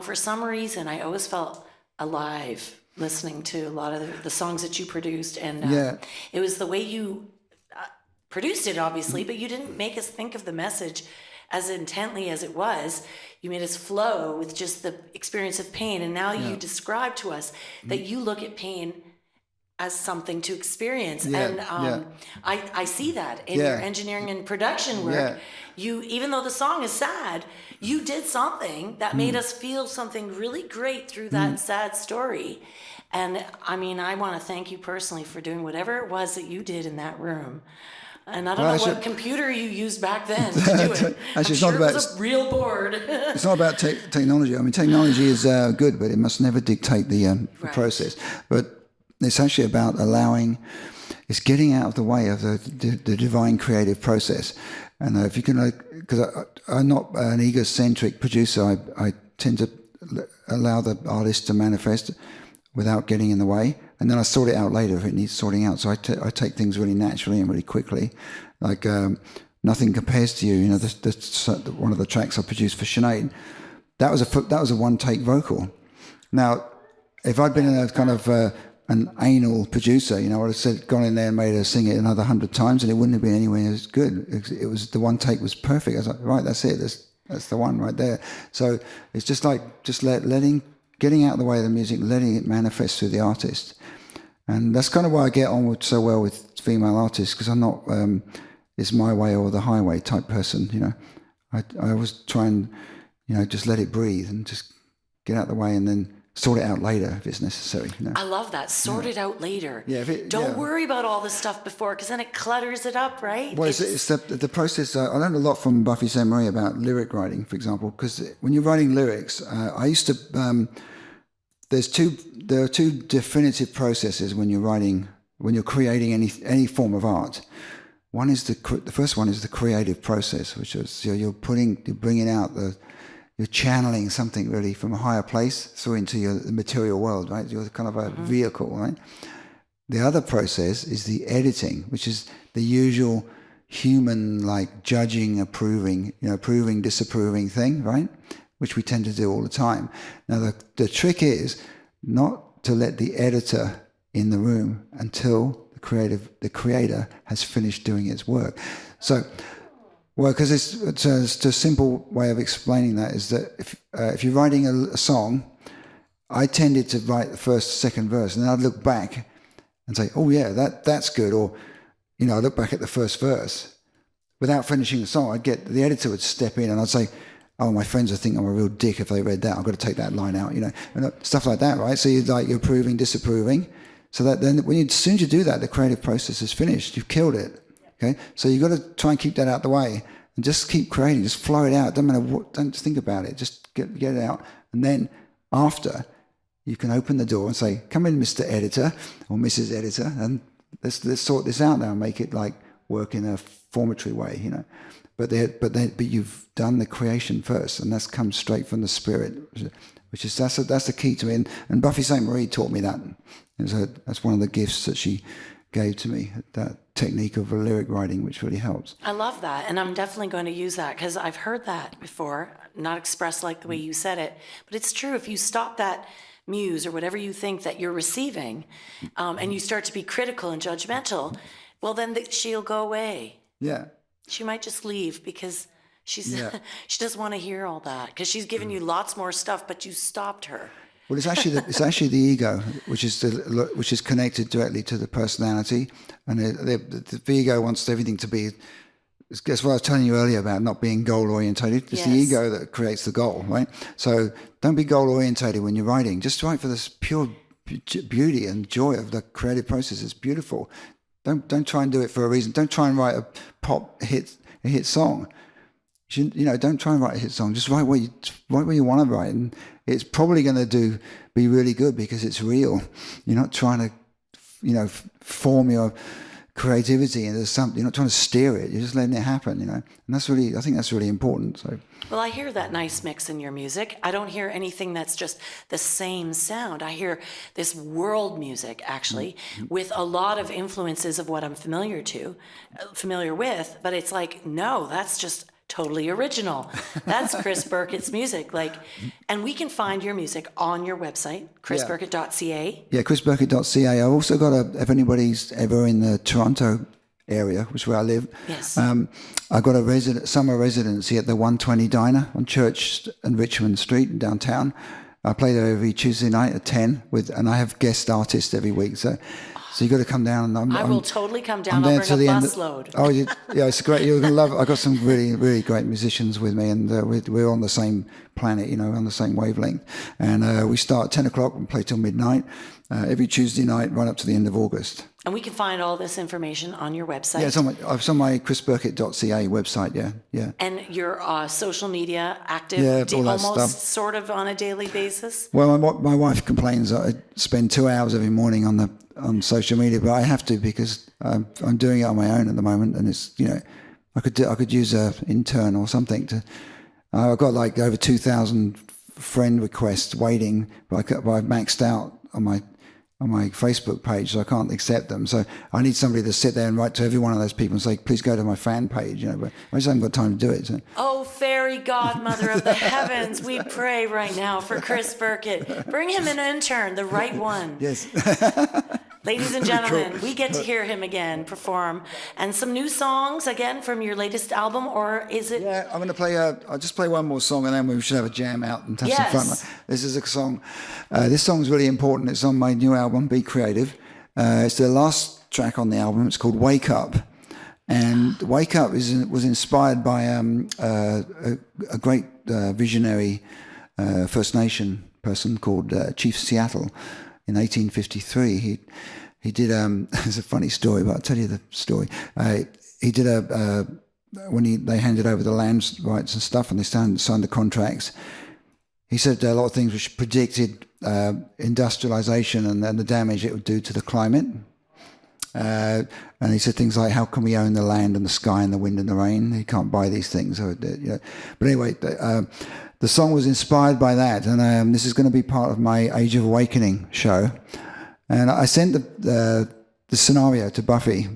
for some reason I always felt alive listening to a lot of the songs that you produced. And it was the way you produced it, obviously, but you didn't make us think of the message as intently as it was. You made us flow with just the experience of pain. And now you describe to us that you look at pain as something to experience. And I see that in your engineering and production work. You, even though the song is sad, you did something that made us feel something really great through that sad story. And I mean, I want to thank you personally for doing whatever it was that you did in that room. And I don't know what computer you used back then to do it. Actually, it was a real board. It's not about technology. I mean, technology is good, but it must never dictate the process. But it's actually about it's getting out of the way of the divine creative process. And if you can, because I'm not an egocentric producer, I tend to allow the artist to manifest without getting in the way. And then I sort it out later if it needs sorting out. So I take things really naturally and really quickly. Like Nothing Compares to You, one of the tracks I produced for Sinead, that was a one-take vocal. Now, if I'd been in a kind of an anal producer, I would have gone in there and made her sing it another 100 times, and it wouldn't have been anywhere as good. It was, the one take was perfect. I was like, right, that's it. That's the one right there. So it's just like getting out of the way of the music, letting it manifest through the artist. And that's kind of why I get on so well with female artists, because I'm not it's my way or the highway type person. I always try and just let it breathe and just get out of the way, and then sort it out later if it's necessary. I love that. Sort it out later. Yeah. Don't worry about all this stuff before, because then it clutters it up, right? Well, it's the process. I learned a lot from Buffy Sainte-Marie about lyric writing, for example, because when you're writing lyrics, I used to. There are two definitive processes when you're creating any form of art. One is the first one is the creative process, which is you're bringing out you're channeling something really from a higher place through into the material world, right? You're kind of a vehicle, right? The other process is the editing, which is the usual human, like judging, approving, disapproving thing, right? Which we tend to do all the time. Now, the trick is not to let the editor in the room until the creator has finished doing its work. So Well, because it's a simple way of explaining that is that if you're writing a song, I tended to write the first, second verse, and then I'd look back and say, "Oh yeah, that's good," or I look back at the first verse without finishing the song. The editor would step in, and I'd say, "Oh, my friends would think I'm a real dick if they read that. I've got to take that line out," and stuff like that, right? So you're approving, disapproving. So that then as soon as you do that, the creative process is finished. You've killed it. Okay, so you've got to try and keep that out the way and just keep creating, just flow it out. Doesn't matter what, don't think about it. Just get it out, and then after you can open the door and say, "Come in, Mr. Editor or Mrs. Editor, and let's sort this out now and make it like work in a formatory way, But you've done the creation first, and that's come straight from the spirit, which is that's the key to me. And Buffy St. Marie taught me that. That's one of the gifts that she gave to me, that technique of lyric writing, which really helps. I love that, and I'm definitely going to use that because I've heard that before, not expressed like the way you said it, but it's true. If you stop that muse or whatever you think that you're receiving, and you start to be critical and judgmental, well, then she'll go away. Yeah. She might just leave because she doesn't want to hear all that because she's given you lots more stuff, but you stopped her. Well, it's actually the ego, which is connected directly to the personality, and the ego wants everything to be. That's what I was telling you earlier about not being goal orientated. It's the ego that creates the goal, right? So don't be goal orientated when you're writing. Just write for this pure beauty and joy of the creative process. It's beautiful. Don't try and do it for a reason. Don't try and write a hit song. Don't try and write a hit song. Just write what you want to write, and it's probably going to be really good because it's real. You're not trying to, form your creativity into something. You're not trying to steer it. You're just letting it happen. And I think that's really important. So. Well, I hear that nice mix in your music. I don't hear anything that's just the same sound. I hear this world music, actually, with a lot of influences of what I'm familiar with, but it's like, no, that's just totally original. That's Chris Burkett's music. And we can find your music on your website, chrisburkett.ca. Yeah, chrisburkett.ca. I've also got if anybody's ever in the Toronto area, which is where I live. Yes. I've got a summer residency at the 120 Diner on Church and Richmond Street in downtown. I play there every Tuesday night at 10 and I have guest artists every week. So you've got to come down. And I will totally come down. I'll bring a busload. Oh, yeah, it's great. You're going to love it. I've got some really, really great musicians with me, and we're on the same planet, on the same wavelength. And we start at 10 o'clock and play till midnight every Tuesday night right up to the end of August. And we can find all this information on your website. Yeah, it's on my chrisburkett.ca website, yeah. And your social media active all that almost stuff. sort of on a daily basis? Well, my wife complains that I spend 2 hours every morning on social media, but I have to because I'm doing it on my own at the moment, and it's I could use an intern or something to. I've got like over 2,000 friend requests waiting, but I've maxed out on my Facebook page, so I can't accept them. So I need somebody to sit there and write to every one of those people and say, please go to my fan page. But I just haven't got time to do it. So. Oh, fairy godmother of the heavens, we pray right now for Chris Burkett. Bring him an intern, the right one. Yes. Ladies and gentlemen, we get to hear him again perform. And some new songs, again, from your latest album, or is it? Yeah, I'm going to play, I'll just play one more song and then we should have a jam out and have some fun. This is a song, this song is really important. It's on my new album, Be Creative. It's the last track on the album. It's called Wake Up. And Wake Up was inspired by a great visionary First Nation person called Chief Seattle. In 1853, he did. It's a funny story, but I'll tell you the story. He did when they handed over the land rights and stuff, and they signed the contracts. He said a lot of things which predicted industrialization and the damage it would do to the climate. And he said things like, "How can we own the land and the sky and the wind and the rain? You can't buy these things." But anyway. The song was inspired by that, and this is going to be part of my Age of Awakening show. And I sent the scenario to Buffy,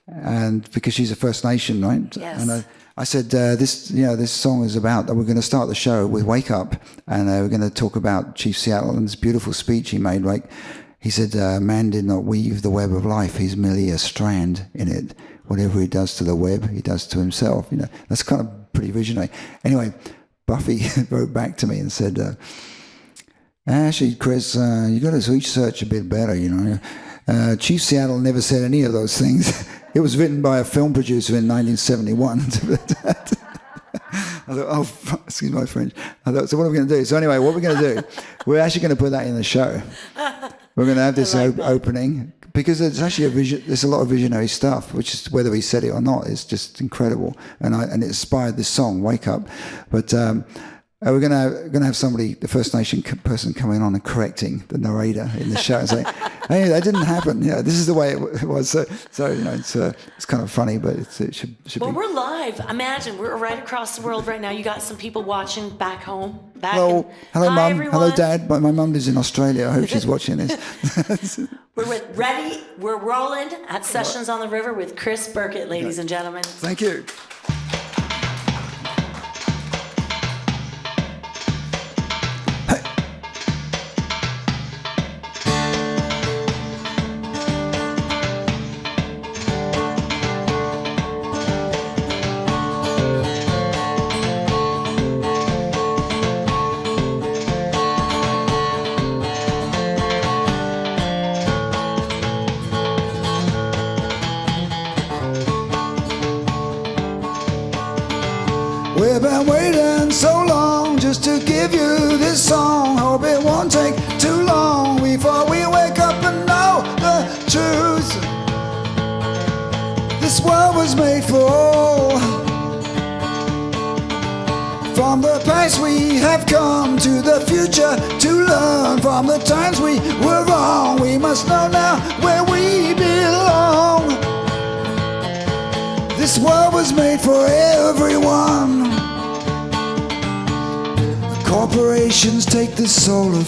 and because she's a First Nation, right? Yes. And I said, this song is about that. We're going to start the show with "Wake Up," and we're going to talk about Chief Seattle and this beautiful speech he made. He said, "Man did not weave the web of life; he's merely a strand in it. whatever he does to the web, he does to himself. That's kind of pretty visionary. Anyway, Buffy wrote back to me and said, actually, Chris, you got to research a bit better, Chief Seattle never said any of those things. It was written by a film producer in 1971. I thought, oh, excuse my French. I thought, so what are we going to do? So anyway, what we're going to do, we're actually going to put that in the show. We're going to have this opening, because there's actually there's a lot of visionary stuff, which is, whether he said it or not, is just incredible. And it inspired this song, Wake Up. But we're going to have somebody, the First Nation person, coming on and correcting the narrator in the show and saying, hey, that didn't happen. This is the way it was. So it's kind of funny, but it should Well, be. we're live. Imagine, we're right across the world right now. You got some people watching back home. Hello, Hi, Mum. everyone. Hello, Dad. My mum lives in Australia. I hope she's watching this. We're rolling at Sessions on the River with Chris Burkett, ladies and gentlemen. Thank you. We've been waiting so long just to give you this song. Hope it won't take too long before we wake up and know the truth. This world was made for all. From the past we have come to the future to learn. From the times we were wrong, we must know now where we belong. This world was made for everyone. Corporations take the soul of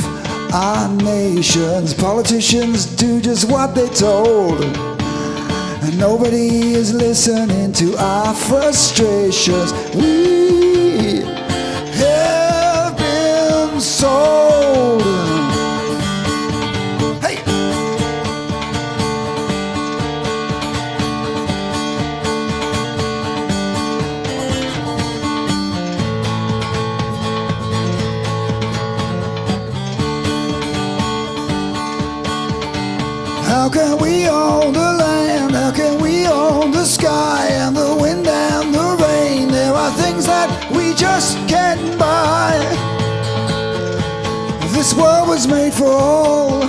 our nations. Politicians do just what they're told. And nobody is listening to our frustrations. We have been sold. Hey! How can we own the land? How can we own the sky and the wind and the rain? There are things that we just can't buy. This world was made for all.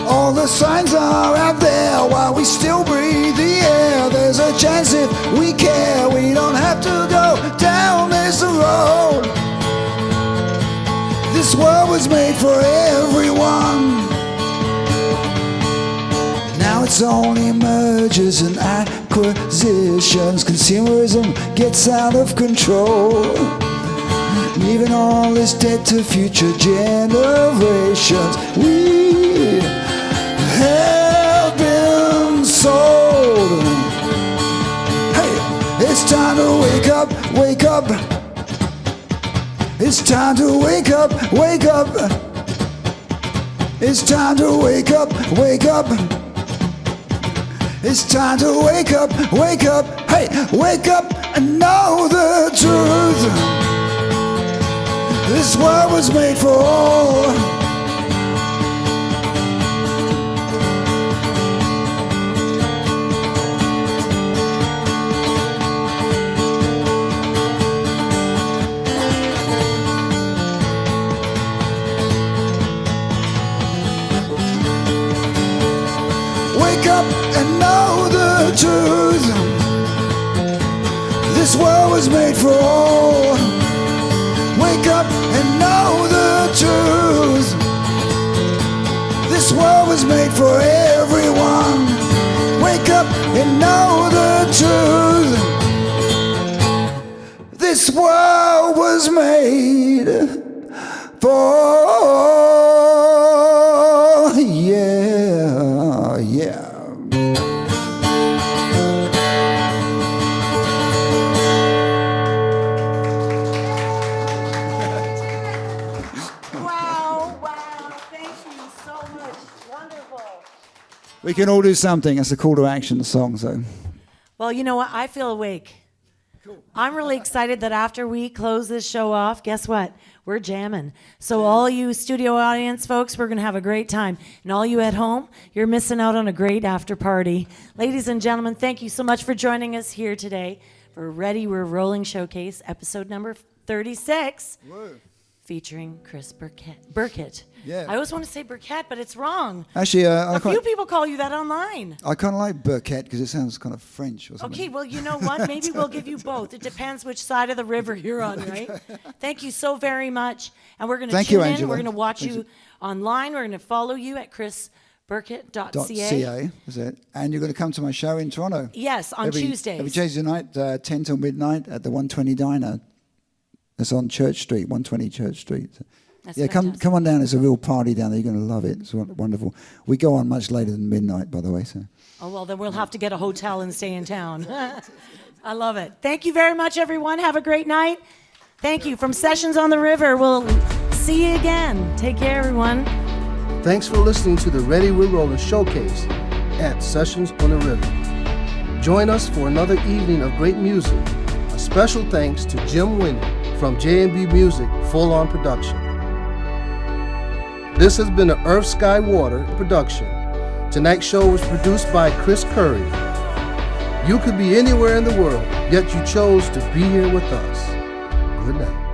All the signs are out there while we still breathe the air. There's a chance if we care, we don't have to go down this road. This world was made for everyone. Now it's only mergers and acquisitions. Consumerism gets out of control, leaving all this debt to future generations. We have been sold. Hey, it's time to wake up, wake up. It's time to wake up, wake up. It's time to wake up, wake up. It's time to wake up, wake up. Hey, wake up and know the truth. This world was made for all. Wake up and know the truth. This world was made for all. Wake up and know the truth. This world was made for everyone. Wake up and know the truth. This world was made for all. Yeah, yeah. We can all do something. That's a call to action song. So Well, you know what? I feel awake. I'm really excited that after we close this show off, guess what? We're jamming. So all you studio audience folks, we're going to have a great time. And all you at home, you're missing out on a great after party. Ladies and gentlemen, thank you so much for joining us here today for Ready, We're Rolling Showcase, episode number 36. Whoa. Featuring Chris Birkett. Yeah. I always want to say Burkett, but it's wrong. actually, A few people call you that online. I kind of like Birkett because it sounds kind of French or something. Okay, well, you know what? Maybe we'll give you both. It depends which side of the river you're on, right? Thank you so very much. And we're going to tune in. Angela. We're going to watch you online. We're going to follow you at chrisburkett.ca. .ca, is it? And you're going to come to my show in Toronto. Yes, on Tuesdays. Every Tuesday night, 10 till midnight at the 120 Diner. It's on Church Street, 120 Church Street. That's yeah, come on down. It's a real party down there. You're going to love it. It's wonderful. We go on much later than midnight, by the way. So. Oh, well, then we'll have to get a hotel and stay in town. I love it. Thank you very much, everyone. Have a great night. Thank you. From Sessions on the River, we'll see you again. Take care, everyone. Thanks for listening to the Ready We're Rolling Showcase at Sessions on the River. Join us for another evening of great music. A special thanks to Jim Winnie from J&B Music Full On Production. This has been an Earth, Sky, Water production. Tonight's show was produced by Chris Curry. You could be anywhere in the world, yet you chose to be here with us. Good night.